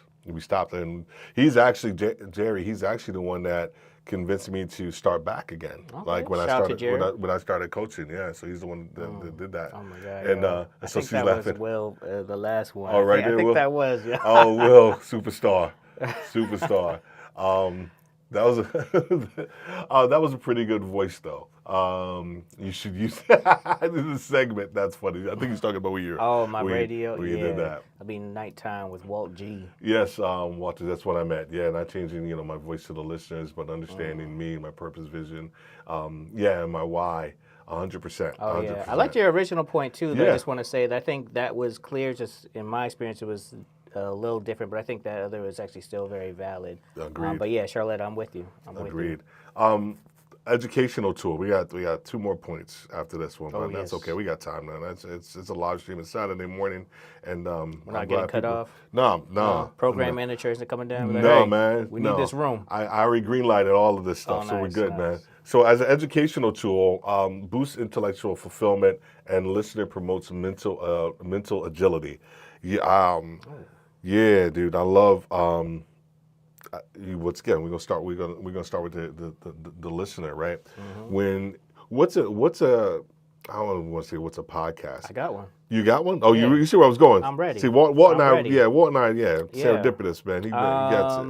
And he's actually Jerry. He's actually the one that convinced me to start back again. Okay. Like when Shout out to Jerry. when I started coaching. Yeah, so he's the one that did that. Oh my God! And I so think she's that laughing. was Will, the last one. Oh, right I there, think Will? that was. Yeah. Oh, Will, superstar. That was that was a pretty good voice though. You should use this is a segment. That's funny. I think he's talking about My radio. where you did that. I'll be nighttime with Walt G. Yes, Walter. That's what I meant. Yeah, not changing my voice to the listeners, but understanding me, my purpose, vision, and my why. 100%. Oh yeah, I liked your original point too. Though. Yeah. I just want to say that I think that was clear. Just in my experience, it was a little different, but I think that other was actually still very valid. Agreed. But yeah, Charlotte, I'm with you. Agreed. Educational tool. We got 2 more points after this one, but that's yes. okay. We got time now. It's a live stream. It's Saturday morning, and We're not getting cut off. No. Program manager isn't coming down. Like, No, hey, man. We need this room. I already green-lighted all of this stuff, so we're nice, good, nice. man. So as an educational tool, boosts intellectual fulfillment and listener promotes mental agility. Yeah, dude. I love. Once again, we're gonna start with the listener, right? What's a I don't want to say what's a podcast. I got one. You got one? Oh, Yeah. you see where I was going? I'm ready. See, Walt and I, ready. serendipitous, man. He gets it.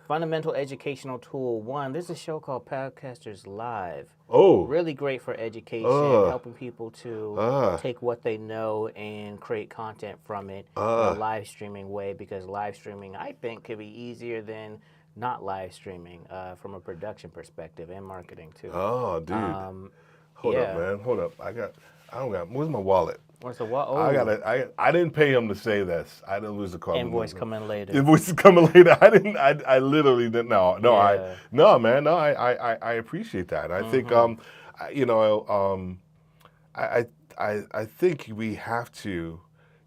Fundamental educational tool 1. There's a show called Podcasters Live. Oh, Really great for education, helping people to take what they know and create content from it in a live streaming way, because live streaming, I think, could be easier than not live streaming from a production perspective and marketing too. oh, dude. Hold up, yeah. man. Hold up. Where's my wallet? What's the what? Oh, I didn't pay him to say this. I didn't lose the call. invoice coming later. Invoice is coming later. I literally didn't. No, Yeah. man. No, I appreciate that. I think, I think we have to.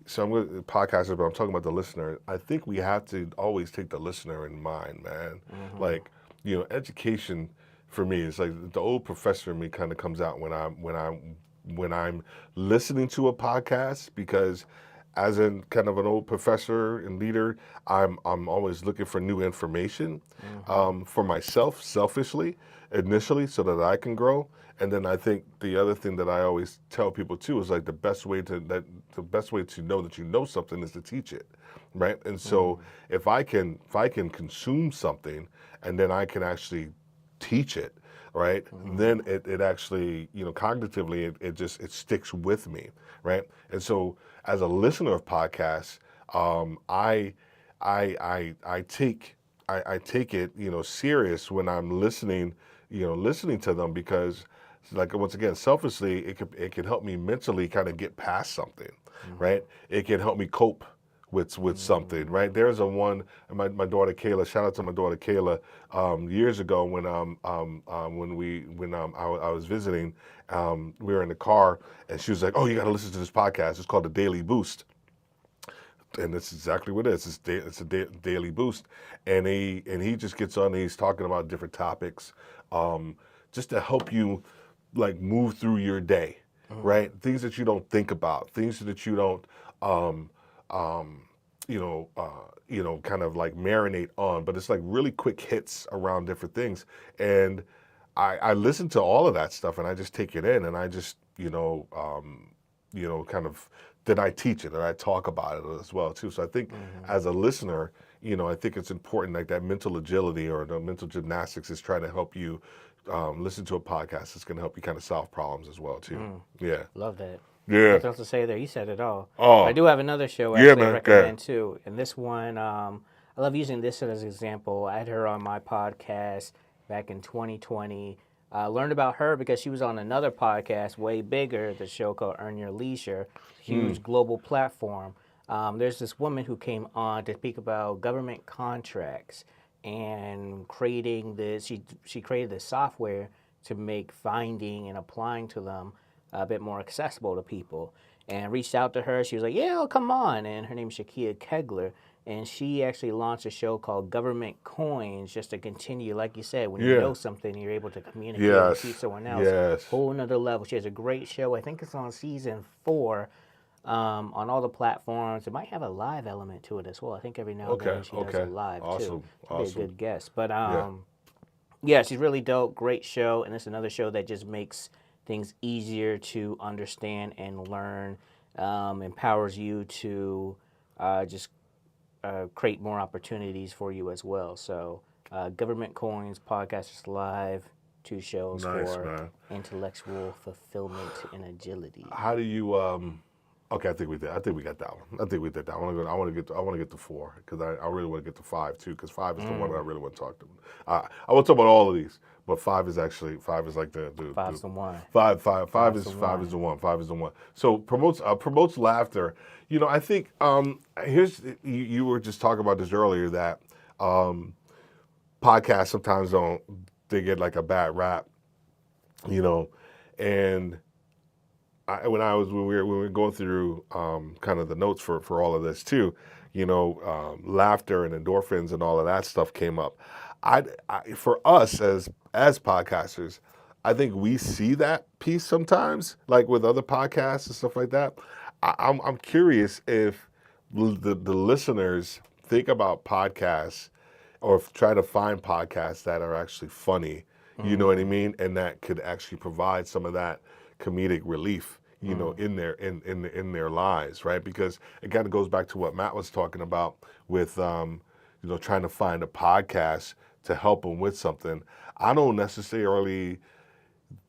So I'm going to podcasters, but I'm talking about the listener. I think we have to always take the listener in mind, man. Like, education for me is like the old professor in me kind of comes out when I'm listening to a podcast, because as in kind of an old professor and leader, I'm always looking for new information for myself, selfishly, initially, so that I can grow. And then I think the other thing that I always tell people too is like the best way to know that you know something is to teach it, right? And so if I can consume something and then I can actually teach it, right? Then it actually, cognitively, it sticks with me, right? And so as a listener of podcasts, I take it, serious when I'm listening to them, because like, once again, selfishly, it can help me mentally kind of get past something, right? It can help me cope with something, right? There's my daughter Kayla. Shout out to my daughter Kayla. Years ago, when I was visiting, we were in the car, and she was like, "Oh, you got to listen to this podcast. It's called The Daily Boost." And that's exactly what it is. It's a daily boost, and he just gets on. And he's talking about different topics, just to help you like move through your day, right? Things that you don't think about, things that you don't. Kind of like marinate on, but it's like really quick hits around different things. And I listen to all of that stuff, and I just take it in, and I just, kind of, then I teach it and I talk about it as well too. So I think as a listener, I think it's important, like that mental agility or the mental gymnastics is trying to help you listen to a podcast. It's going to help you kind of solve problems as well too. Yeah. Love that. Yeah. Nothing else to say there. You said it all. Oh. I do have another show Yeah, actually I man, recommend too. And this one, I love using this as an example. I had her on my podcast back in 2020. Learned about her because she was on another podcast, way bigger, the show called Earn Your Leisure, huge global platform. There's this woman who came on to speak about government contracts and creating this. She created this software to make finding and applying to them a bit more accessible to people. And reached out to her. She was like, "Yeah, I'll come on." And her name is Shakia Kegler, and she actually launched a show called Government Coins just to continue, like you said, when you Yeah. know something, you're able to communicate and Yes. teach someone else. Yes. Whole another level. She has a great show. I think it's on season 4 on all the platforms. It might have a live element to it as well. I think every now and Okay, then she does okay. a live Awesome, too. She'd awesome. be a good guest. But yeah, she's really dope. Great show, and it's another show that just makes things easier to understand and learn. Empowers you to just create more opportunities for you as well. So, Government Coins, Podcasters Live, 2 shows Nice, for man. intellectual fulfillment and agility. How do you? Okay, I think we did. I think we got that one. I think we did that. I want to get to 4 because I really want to get to 5 too because 5 is the one that I really want to talk to. I want to talk about all of these, but 5 is like the Five's the one. Five is the one. 5 is the one. So promotes laughter. You know, I think here's you were just talking about this earlier that podcasts sometimes they get like a bad rap, you know, and when we were going through kind of the notes for all of this too, you know, laughter and endorphins and all of that stuff came up. For us as podcasters, I think we see that piece sometimes, like with other podcasts and stuff like that. I'm curious if the listeners think about podcasts or try to find podcasts that are actually funny, you know what I mean, and that could actually provide some of that comedic relief, you know, in their lives, right? Because it kind of goes back to what Matt was talking about with, you know, trying to find a podcast to help them with something. I don't necessarily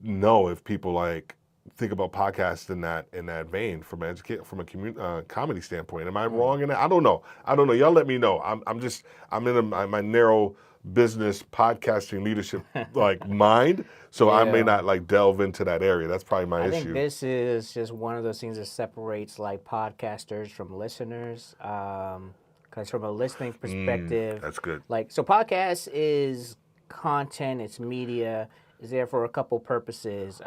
know if people like think about podcasts in that vein from a comedy standpoint. Am I wrong in that? I don't know. Y'all let me know. I'm in my narrow business podcasting leadership like mind, so I may Yeah. not like delve into that area. That's probably my I issue. think this is just one of those things that separates like podcasters from listeners. Because from a listening perspective, That's good. like so, podcast is content, it's media, is there for a couple purposes: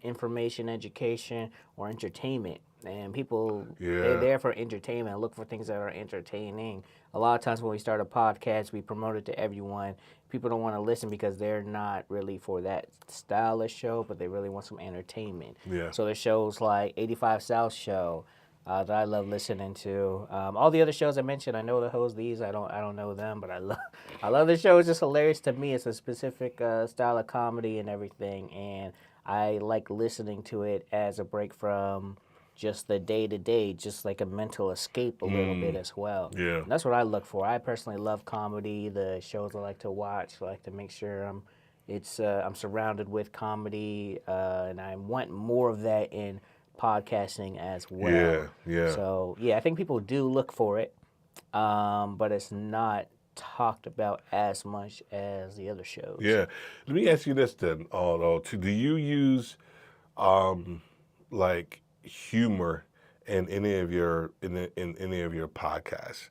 information, education, or entertainment. And people, they're Yeah. there for entertainment. Look for things that are entertaining. A lot of times when we start a podcast, we promote it to everyone. People don't want to listen because they're not really for that style of show, but they really want some entertainment. Yeah. So there's shows like 85 South Show that I love listening to. All the other shows I mentioned, I know the hosts. These I don't know them, but I love the show. It's just hilarious to me. It's a specific style of comedy and everything, and I like listening to it as a break from just the day-to-day, just like a mental escape a little bit as well. Yeah. And that's what I look for. I personally love comedy. The shows I like to watch, I like to make sure I'm surrounded with comedy, and I want more of that in podcasting as well. Yeah, yeah. So yeah, I think people do look for it, but it's not talked about as much as the other shows. Yeah. Let me ask you this then, do you use like humor in any of your any of your podcasts?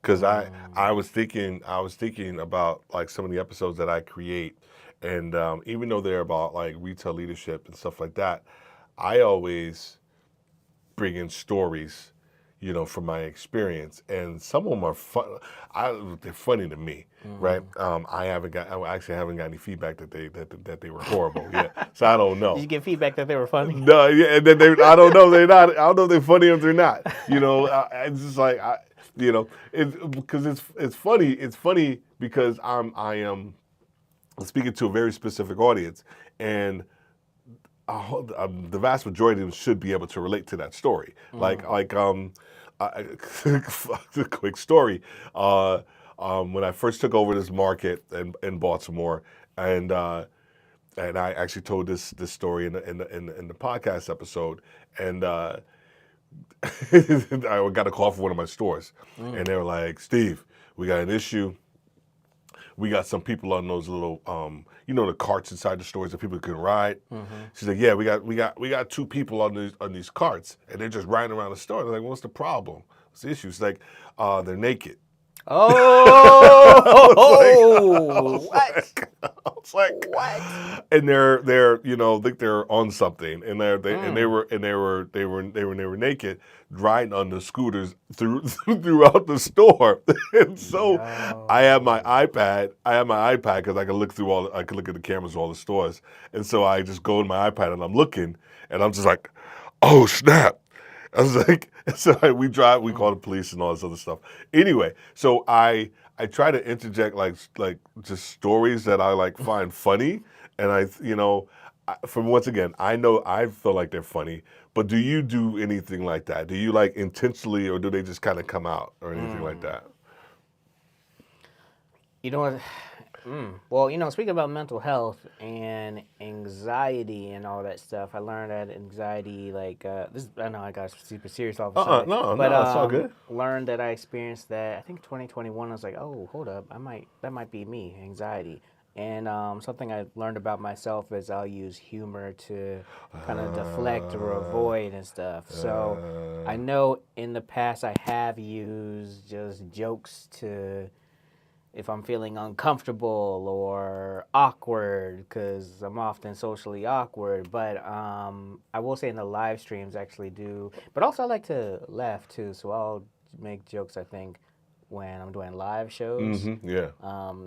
Because I was thinking about like some of the episodes that I create, and even though they're about like retail leadership and stuff like that, I always bring in stories, you know, from my experience, and some of them are fun. They're funny to me, right? I actually haven't got any feedback that they were horrible yet, so I don't know. Did you get feedback that they were funny? No, yeah, and then I don't know. They're not. I don't know if they're funny or they're not. You know, it's just like you know, it's funny. It's funny because I am speaking to a very specific audience, and the vast majority of them should be able to relate to that story. Like a quick story. When I first took over this market in Baltimore, and I actually told this story in the podcast episode, and I got a call from one of my stores, and they were like, "Steve, we got an issue we got some people on those little, the carts inside the stores that people can ride. She's like, yeah, we got 2 people on these carts, and they're just riding around the store. They're like, well, what's the problem? What's the issue? It's like, they're naked. Oh, what? I was like, What? and they're I think they're on something, and they were naked, riding on the scooters throughout the store. And so I have my iPad because I can look at the cameras of all the stores, and so I just go in my iPad and I'm looking, and I'm just like, oh snap. I was like, so we call the police and all this other stuff. Anyway, so I try to interject like just stories that I like find funny, and from once again, I know I feel like they're funny, but do you do anything like that? Do you like intentionally, or do they just kind of come out or anything like that? You know what? Well, speaking about mental health and anxiety and all that stuff, I learned that anxiety, I know I got super serious all of a sudden. No, but, it's all good. Learned that I experienced that, I think 2021, I was like, oh, hold up, that might be me, anxiety. And something I learned about myself is I'll use humor to kind of deflect or avoid and stuff. So I know in the past I have used just jokes to, if I'm feeling uncomfortable or awkward, because I'm often socially awkward. But I will say in the live streams I actually do. But also I like to laugh too, so I'll make jokes, I think, when I'm doing live shows. Yeah.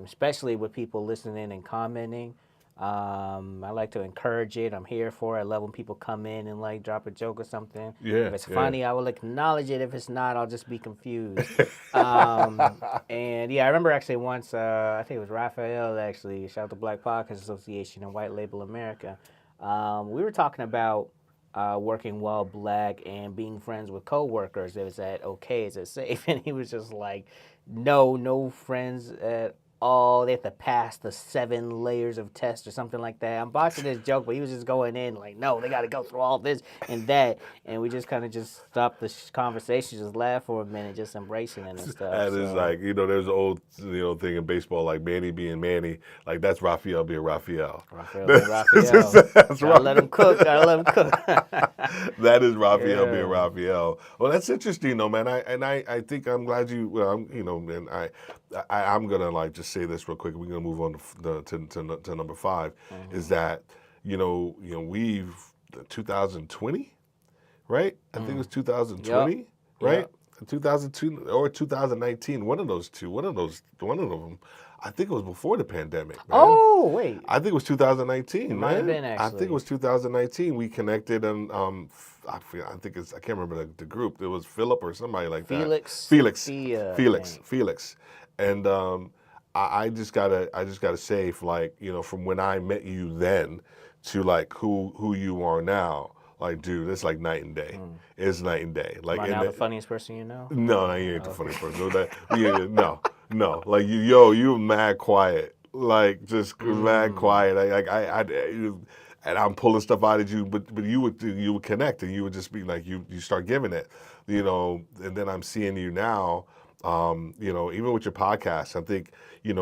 Especially with people listening and commenting. I like to encourage it. I'm here for it. I love when people come in and like drop a joke or something. Yeah, If it's yeah. funny, I will acknowledge it. If it's not, I'll just be confused. And yeah, I remember actually once, I think it was Raphael actually, shout out to Black Podcast Association and White Label America. We were talking about working while black and being friends with coworkers. Is that okay? Is it safe? And he was just like, no friends at all. They have to pass the 7 layers of tests or something like that. I'm botching this joke, but he was just going in like, no, they got to go through all this and that. And we just kind of just stopped the conversation, just laugh for a minute, just embracing it and stuff. And it's like, there's an old thing in baseball, like Manny being Manny, like that's Raphael being Raphael. Raphael being Raphael. Gotta let him cook. That is Raphael being Raphael. Well, that's interesting though, man. I think I'm glad you, and I'm gonna like just say this real quick. We're gonna move on to number 5. Is that we've 2020, right? I think it was 2020, right? Yep. 2002 or 2019. One of them. I think it was before the pandemic, man. Oh, wait. I think it was 2019, man. Might have been, actually. I think it was 2019. We connected, and I can't remember the group. It was Philip or somebody like that. Felix. And I just gotta say, from when I met you then to like who you are now, like, dude, it's like night and day. It's night and day. Like, am I now the funniest person you know? No, you ain't the funniest person. No. Like you mad quiet. Like just mad quiet. And I'm pulling stuff out of you, but you would connect, and you would just be like you start giving it, and then I'm seeing you now. Even with your podcast, I think,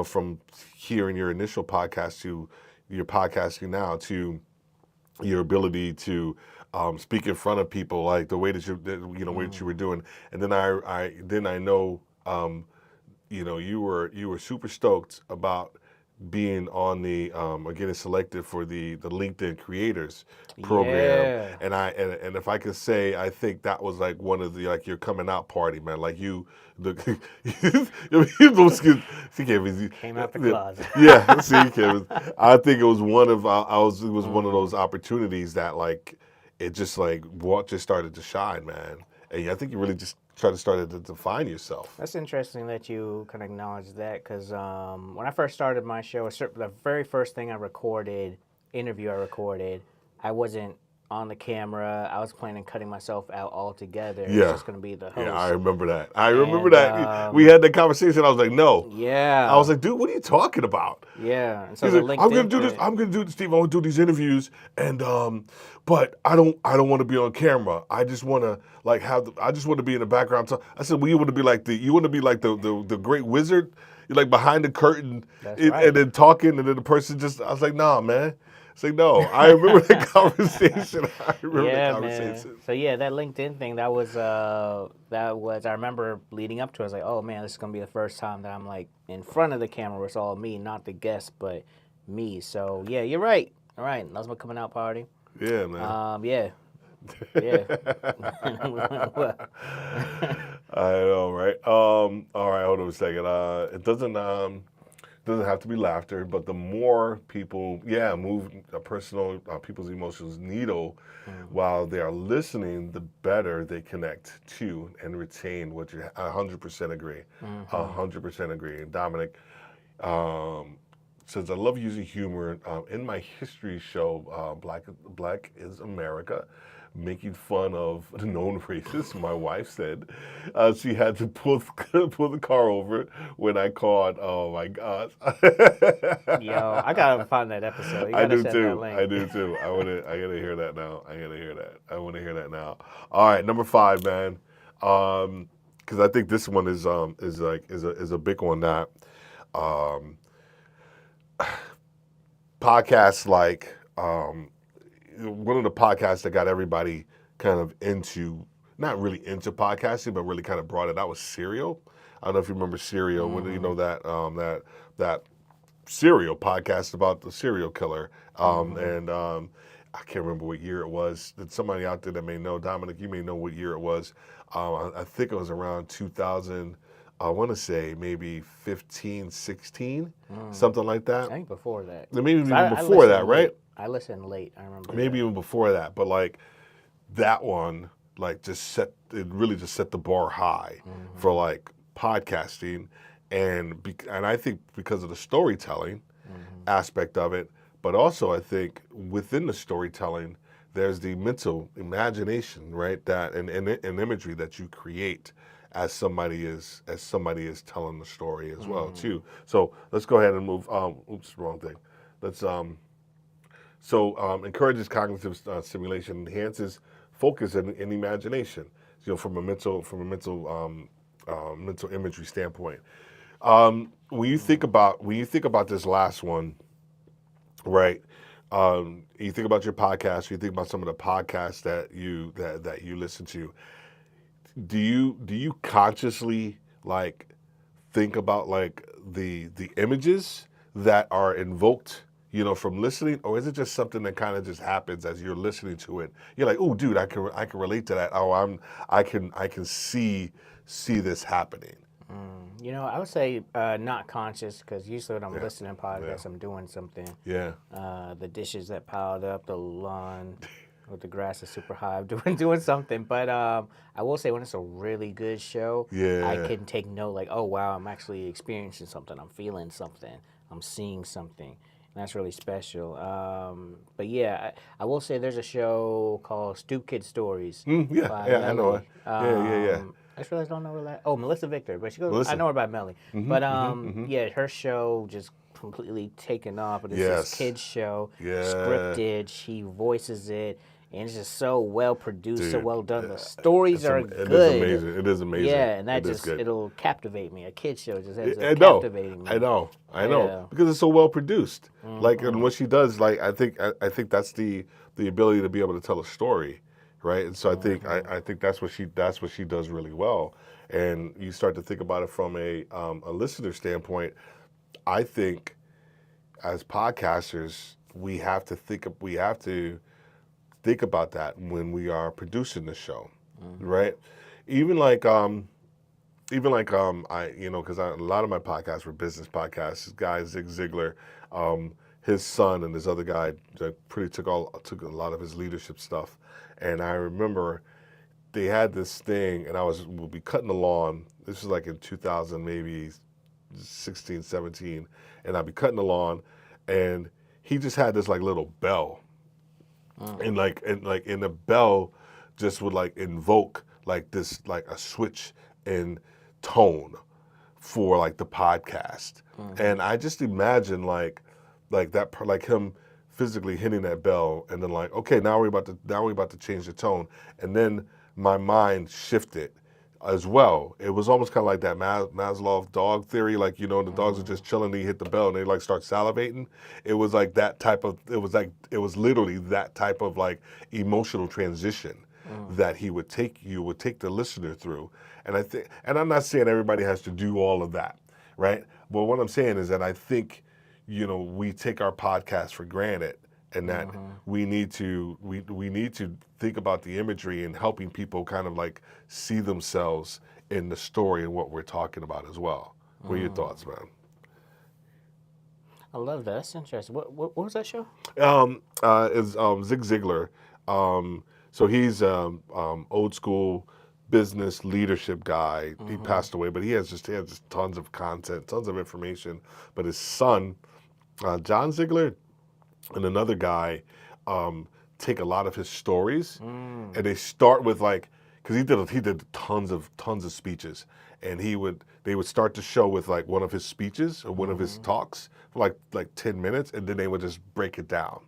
from hearing your initial podcast to your podcasting now to your ability to speak in front of people, like the way that what you were doing, and then I know, you were super stoked about being on the or getting selected for the LinkedIn Creators Program, and if I could say, I think that was like one of the your coming out party, man. Like you came out the closet. Yeah, see, Kevin. I think it was one of one of those opportunities that it just just started to shine, man. And I think you really just started to define yourself. That's interesting that you can acknowledge that, because when I first started my show, the very first interview I recorded, I wasn't on the camera. I was planning cutting myself out altogether. It's Yeah. just gonna be the host. Yeah, I remember that. I remember And, that. We had that conversation. I was like, no. Yeah. I was like, dude, what are you talking about? Yeah. And so He's the like, LinkedIn I'm gonna do this. thing- I'm gonna do this, Steve. I want to do these interviews, and but I don't want to be on camera. I just want to like I just want to be in the background. So I said, well, you want to be like the great wizard. You're like behind the curtain, That's right. and then talking, and then the person just. I was like, nah, man. It's like, no. I remember the conversation. I remember the conversation. Man. So yeah, that LinkedIn thing, that was I remember leading up to it, I was like, oh man, this is gonna be the first time that I'm like in front of the camera where it's all me, not the guest, but me. So yeah, you're right. All right. That was my coming out party. Yeah, man. Yeah. Yeah. I know, right? All right, hold on a second. It doesn't have to be laughter, but the more people, move a personal people's emotions needle while they are listening, the better they connect to and retain what you. 100% agree. 100% agree. And Dominic says, "I love using humor in my history show, Black is America." Making fun of known racists. My wife said she had to pull the car over when I called. Oh my gosh! Yo, I gotta find that episode. You I gotta do send too. that link. I do too. I gotta hear that now. I gotta hear that. I want to hear that now. All right, number 5, man. Because I think this one is a big one that podcasts like. One of the podcasts that got everybody kind of into, not really into podcasting, but really kind of brought it out was Serial. I don't know if you remember Serial, when you know that Serial podcast about the serial killer. And I can't remember what year it was. There's somebody out there that may know. Dominic, you may know what year it was. I think it was around 2000. I want to say maybe 15, 16, something like that. I think before that. Maybe even I before that, listened right? late. I listened late. I remember. Maybe even before that, but like that one, like really just set the bar high for like podcasting, and I think because of the storytelling aspect of it, but also I think within the storytelling, there's the mental imagination, right? That and imagery that you create as somebody is telling the story as well too. So let's go ahead and move. Oops, wrong thing. Let's encourages cognitive stimulation, enhances focus and imagination. You know, from a mental imagery standpoint. When you think about this last one, right? You think about your podcast. You think about some of the podcasts that you listen to. Do you consciously like think about like the images that are invoked, you know, from listening, or is it just something that kind of just happens as you're listening to it? You're like, oh, dude, I can relate to that. Oh, I can see this happening. You know, I would say not conscious, because usually when I'm listening to podcasts, I'm doing something. Yeah. The dishes that piled up, the lawn, with the grass is super high. I'm doing something. But I will say when it's a really good show, I can take note, like, oh wow, I'm actually experiencing something. I'm feeling something. I'm seeing something. And that's really special. But yeah, I will say there's a show called Stoop Kid Stories. I know it. Yeah. I just realized I don't know that. Oh, Melissa Victor, but she goes. Melissa. I know her by Melly. But yeah, her show just completely taken off. But it's this kids show, scripted. She voices it, and it's just so well produced, so well done. The stories are good. It is amazing. Yeah, and that it'll captivate me. A kids show just ends up captivating me. I know, because it's so well produced. Like, and what she does, like, I think that's the ability to be able to tell a story. Right, and so I think that's what she does really well, and you start to think about it from a listener standpoint. I think as podcasters, we have to think about that when we are producing the show, right? Even like I because a lot of my podcasts were business podcasts. This guy Zig Ziglar, his son and this other guy that took a lot of his leadership stuff. And I remember they had this thing, and we'll be cutting the lawn. This was like in 2000, maybe 16, 17. And I'd be cutting the lawn, and he just had this like little bell. and the bell just would like invoke like this like a switch in tone for like the podcast. And I just imagine like that like him physically hitting that bell and then like, okay, now we're about to change the tone. And then my mind shifted as well. It was almost kind of like that Maslow dog theory, like the dogs are just chilling, they hit the bell and they like start salivating. It was like that type of it was literally that type of like emotional transition that you would take the listener through. And I'm not saying everybody has to do all of that, right? But what I'm saying is that I think, we take our podcast for granted, and that we need to think about the imagery and helping people kind of like see themselves in the story and what we're talking about as well. What are your thoughts, man? I love that. That's interesting. What was that show? Is Zig Ziglar. So he's old school business leadership guy. He passed away, but he has just tons of content, tons of information. But his son, John Ziegler, and another guy take a lot of his stories, and they start with like, because he did tons of speeches, and they would start the show with like one of his speeches or one of his talks for like 10 minutes, and then they would just break it down.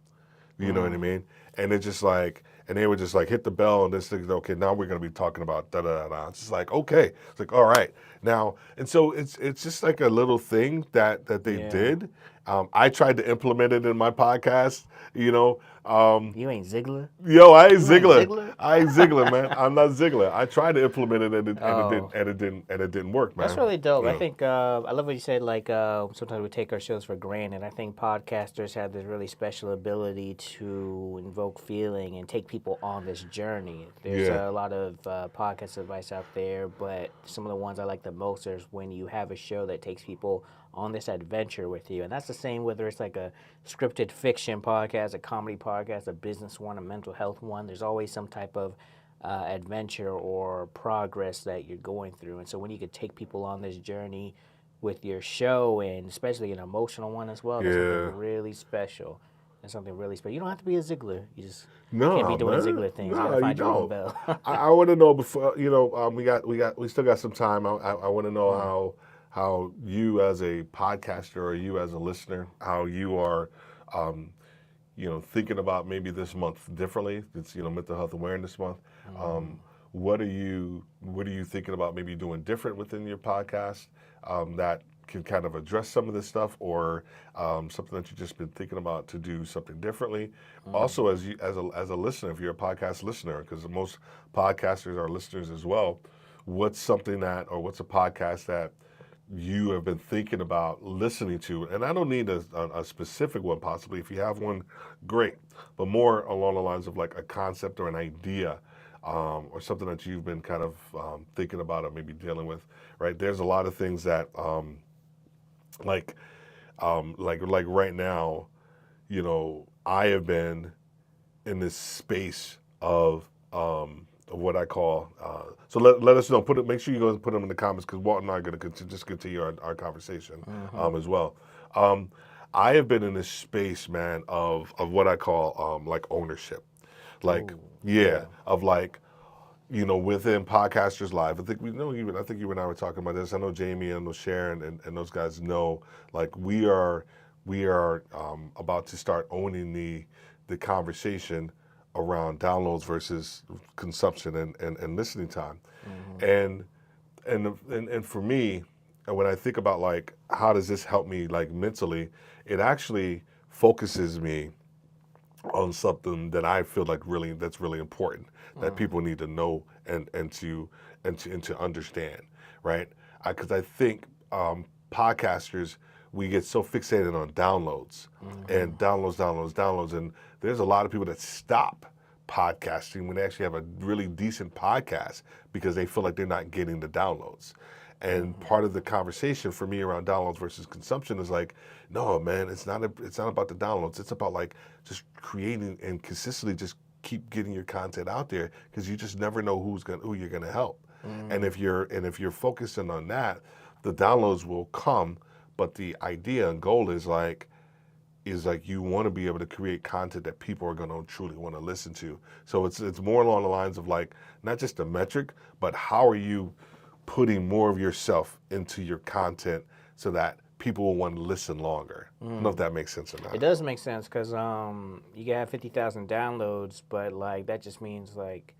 You know what I mean? And it's just like, and they would just like hit the bell and this thing, okay, now we're going to be talking about da da da. It's just like, okay. It's like, all right. Now, and so it's just like a little thing that they did. I tried to implement it in my podcast, You ain't Ziegler? Yo, I ain't You ain't Ziegler. Ziegler? I ain't Ziegler, man. I'm not Ziegler. I tried to implement it and it didn't work, man. That's really dope. Yeah. I think I love what you said. Like sometimes we take our shows for granted. I think podcasters have this really special ability to invoke feeling and take people on this journey. There's Yeah. a lot of podcast advice out there, but some of the ones I like the most is when you have a show that takes people on this adventure with you. And that's the same whether it's like a scripted fiction podcast, a comedy podcast, a business one, a mental health one. There's always some type of adventure or progress that you're going through. And so when you could take people on this journey with your show, and especially an emotional one as well, that's something really special. That's something really special. You don't have to be a Ziegler. You just can't be doing man. Ziegler things. No, you gotta find you your own don't. bell. I want to know before we still got some time. I want to know how you as a podcaster or you as a listener, how you are thinking about maybe this month differently. It's Mental Health Awareness Month. What are you thinking about maybe doing different within your podcast that can kind of address some of this stuff, or something that you've just been thinking about to do something differently? Also, as a listener, if you're a podcast listener, because most podcasters are listeners as well, what's a podcast that you have been thinking about listening to? And I don't need a specific one, possibly. If you have one, great. But more along the lines of like a concept or an idea, or something that you've been kind of thinking about or maybe dealing with, right? There's a lot of things that, like right now, I have been in this space of what I call. So let us know. Make sure you go and put them in the comments, because Walt and I are going to just continue our conversation as well. I have been in this space, man, of what I call like ownership, like of like within Podcasters Live. I think I think you and I were talking about this. I know Jamie and Sharon and those guys know, like we are about to start owning the conversation around downloads versus consumption and listening time. And for me, when I think about like how does this help me like mentally, it actually focuses me on something that I feel like that's really important, that people need to know and to understand, right? Because I think podcasters, we get so fixated on downloads and downloads, and there's a lot of people that stop podcasting when they actually have a really decent podcast because they feel like they're not getting the downloads. And part of the conversation for me around downloads versus consumption is like, no, man, it's not about the downloads. It's about like just creating and consistently just keep getting your content out there, because you just never know who you're gonna help. And if you're focusing on that, the downloads will come. But the idea and goal is like, is like you want to be able to create content that people are going to truly want to listen to. So it's more along the lines of like not just a metric, but how are you putting more of yourself into your content so that people will want to listen longer. I don't know if that makes sense or not. It does make sense because you can have 50,000 downloads, but like that just means like,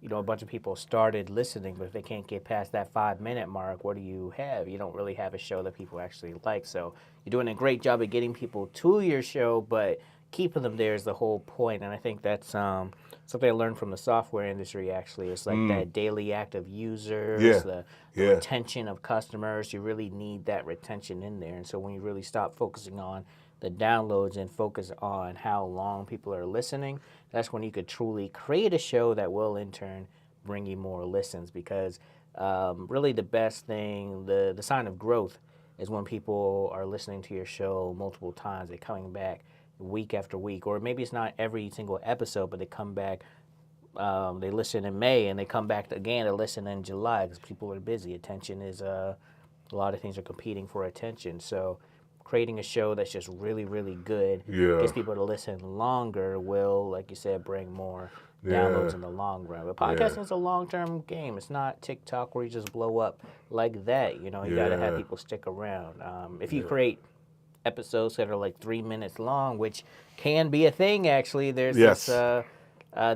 you know, a bunch of people started listening, but if they can't get past that 5-minute mark, what do you have? You don't really have a show that people actually like. So you're doing a great job of getting people to your show, but keeping them there is the whole point. And I think that's something I learned from the software industry, actually. It's like that daily active users, the retention of customers. You really need that retention in there. And so when you really stop focusing on the downloads and focus on how long people are listening, that's when you could truly create a show that will in turn bring you more listens, because really the best thing, the sign of growth is when people are listening to your show multiple times. They're coming back week after week, or maybe it's not every single episode, but they come back, they listen in May and they come back again to listen in July because people are busy. Attention is, a lot of things are competing for attention. So creating a show that's just really, really good, gets people to listen longer, will, like you said, bring more downloads in the long run. But podcasting is a long-term game. It's not TikTok where you just blow up like that. You know, you got to have people stick around. If you create episodes that are like 3 minutes long, which can be a thing, actually, there's this,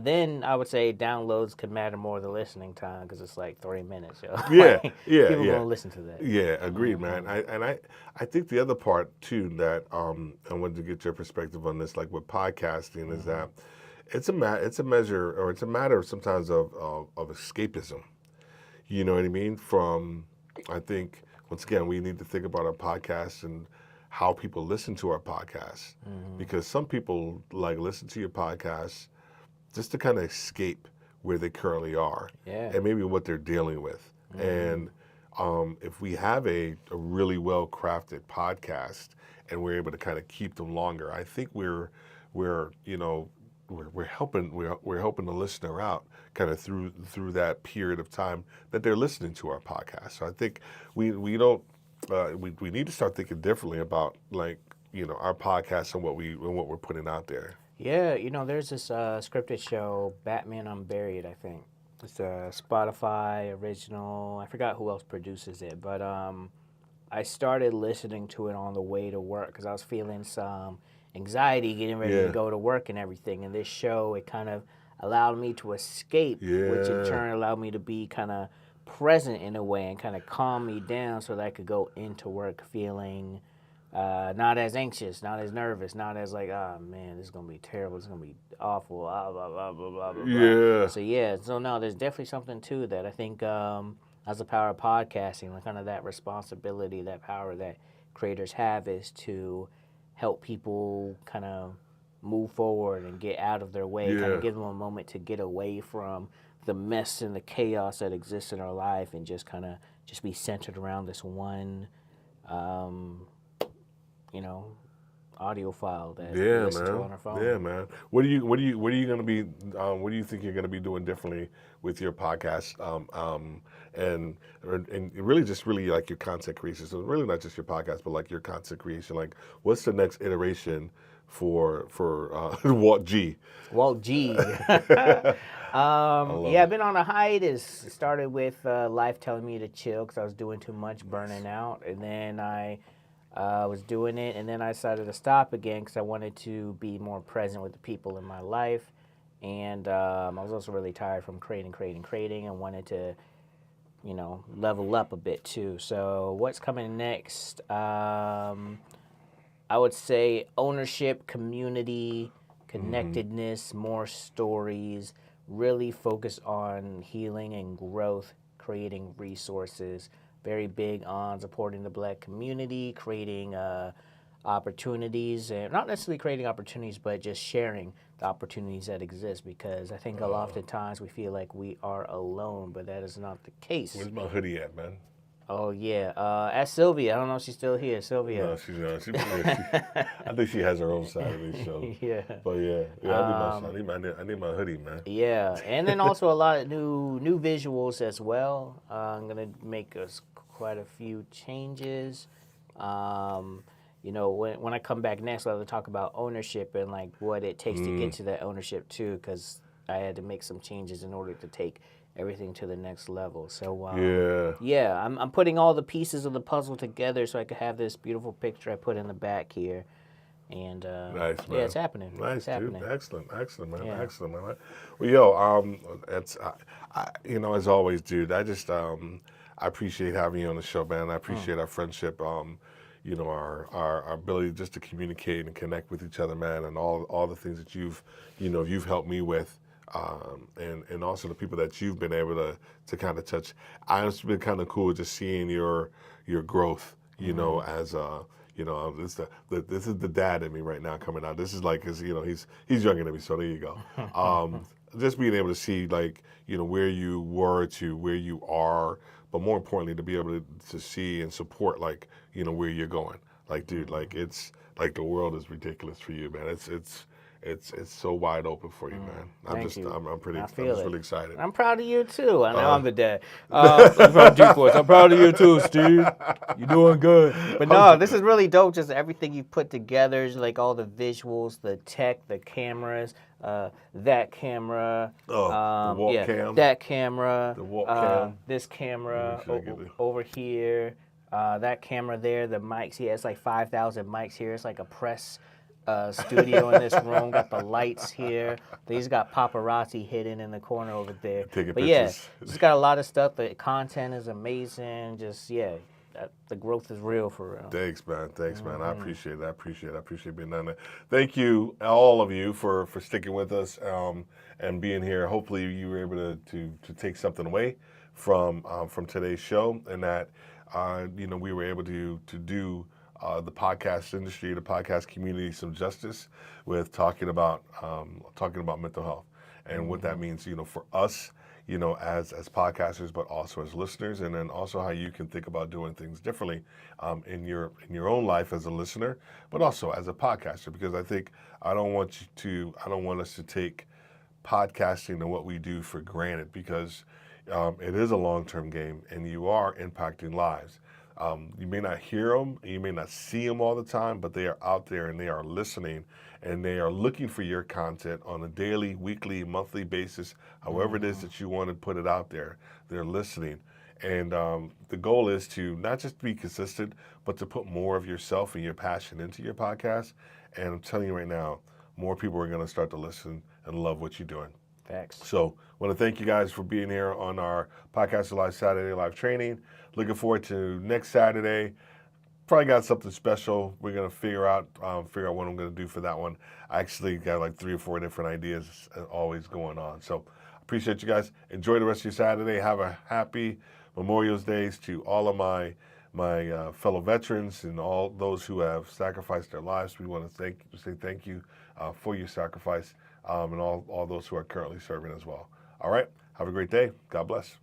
then I would say downloads could matter more than listening time because it's like 3 minutes. So people gonna listen to that. Yeah, agreed, man. I think the other part too that I wanted to get your perspective on this, like with podcasting, is that it's a matter sometimes of escapism. You know what I mean? I think once again we need to think about our podcasts and how people listen to our podcasts, because some people like listen to your podcasts just to kind of escape where they currently are and maybe what they're dealing with. And if we have a really well-crafted podcast and we're able to kind of keep them longer, I think we're helping the listener out kind of through that period of time that they're listening to our podcast. So I think we need to start thinking differently about, like, you know, our podcast and what we're putting out there. Yeah, you know, there's this scripted show, Batman Unburied, I think. It's a Spotify original. I forgot who else produces it, but I started listening to it on the way to work because I was feeling some anxiety getting ready to go to work and everything. And this show, it kind of allowed me to escape, which in turn allowed me to be kind of present in a way and kind of calm me down so that I could go into work feeling not as anxious, not as nervous, not as like, oh man, this is gonna be terrible, this is gonna be awful, blah blah blah blah blah blah. So no, there's definitely something to that. I think as the power of podcasting, like kind of that responsibility, that power that creators have is to help people kind of move forward and get out of their way, kind of give them a moment to get away from the mess and the chaos that exists in our life and just kind of just be centered around this one audio file that we listen to on our phone. Yeah, man. What are you gonna be? What do you think you're gonna be doing differently with your podcast? And really just really like your content creation. So really not just your podcast, but like your content creation. Like, what's the next iteration for Walt G? Walt G. I've been on a hiatus. It started with life telling me to chill because I was doing too much, burning out, and then I was doing it, and then I decided to stop again because I wanted to be more present with the people in my life, and I was also really tired from creating, and wanted to, level up a bit too. So what's coming next? I would say ownership, community, connectedness, more stories, really focus on healing and growth, creating resources. Very big on supporting the Black community, creating opportunities, and not necessarily creating opportunities, but just sharing the opportunities that exist, because I think oftentimes we feel like we are alone, but that is not the case. Where's my hoodie at, man? Oh, yeah. Ask Sylvia. I don't know if she's still here. Sylvia. No, she's not. I think she has her own side of this show. Yeah. But I need my hoodie, man. Yeah. And then also a lot of new visuals as well. I'm going to make quite a few changes. when I come back next, I'll talk about ownership and like what it takes to get to that ownership too, because I had to make some changes in order to take everything to the next level. So yeah, I'm putting all the pieces of the puzzle together so I could have this beautiful picture I put in the back here, and Nice, man. yeah, it's happening. Nice, It's happening. dude. Excellent, man. Yeah. Excellent, man. Well, yo, it's as always, dude. I appreciate having you on the show, man. I appreciate our friendship. Our ability just to communicate and connect with each other, man, and all the things that you've helped me with. And also the people that you've been able to kind of touch. It's been kind of cool just seeing your growth, as this is the dad in me right now coming out. This is like, cause he's younger than me, so there you go. Just being able to see like where you were to where you are, but more importantly to be able to see and support like where you're going. Like, dude, like it's like the world is ridiculous for you, man. It's so wide open for you, man. I'm just really excited. I'm proud of you too. I know I'm the dad. I'm from G-Force. I'm proud of you too, Steve. You're doing good. But no, this is really dope. Just everything you put together, like all the visuals, the tech, the cameras, that camera, the walk cam. that camera, The walk cam. this camera Let me get this. over here, that camera there, the mics here. It's like 5,000 mics here. It's like a press studio in this room. Got the lights here. These got paparazzi hidden in the corner over there. Taking but pictures. Yeah, just got a lot of stuff. The content is amazing. Just the growth is real for real. Thanks, man. I appreciate it. I appreciate being down there. Thank you, all of you, for sticking with us and being here. Hopefully, you were able to take something away from today's show, and that we were able to do the podcast industry, the podcast community some justice with talking about mental health and what that means, for us, as podcasters, but also as listeners, and then also how you can think about doing things differently in your own life as a listener, but also as a podcaster. Because I think I don't want us to take podcasting and what we do for granted, because it is a long-term game, and you are impacting lives. You may not hear them, you may not see them all the time, but they are out there and they are listening, and they are looking for your content on a daily, weekly, monthly basis, however it is that you want to put it out there. They're listening. And the goal is to not just be consistent, but to put more of yourself and your passion into your podcast. And I'm telling you right now, more people are going to start to listen and love what you're doing. Facts. So I want to thank you guys for being here on our Podcast Live Saturday live training. Looking forward to next Saturday. Probably got something special. We're going to figure out what I'm going to do for that one. I actually got like 3 or 4 different ideas always going on. So appreciate you guys. Enjoy the rest of your Saturday. Have a happy Memorial Days to all of my fellow veterans and all those who have sacrificed their lives. We want to say thank you for your sacrifice, and all those who are currently serving as well. All right. Have a great day. God bless.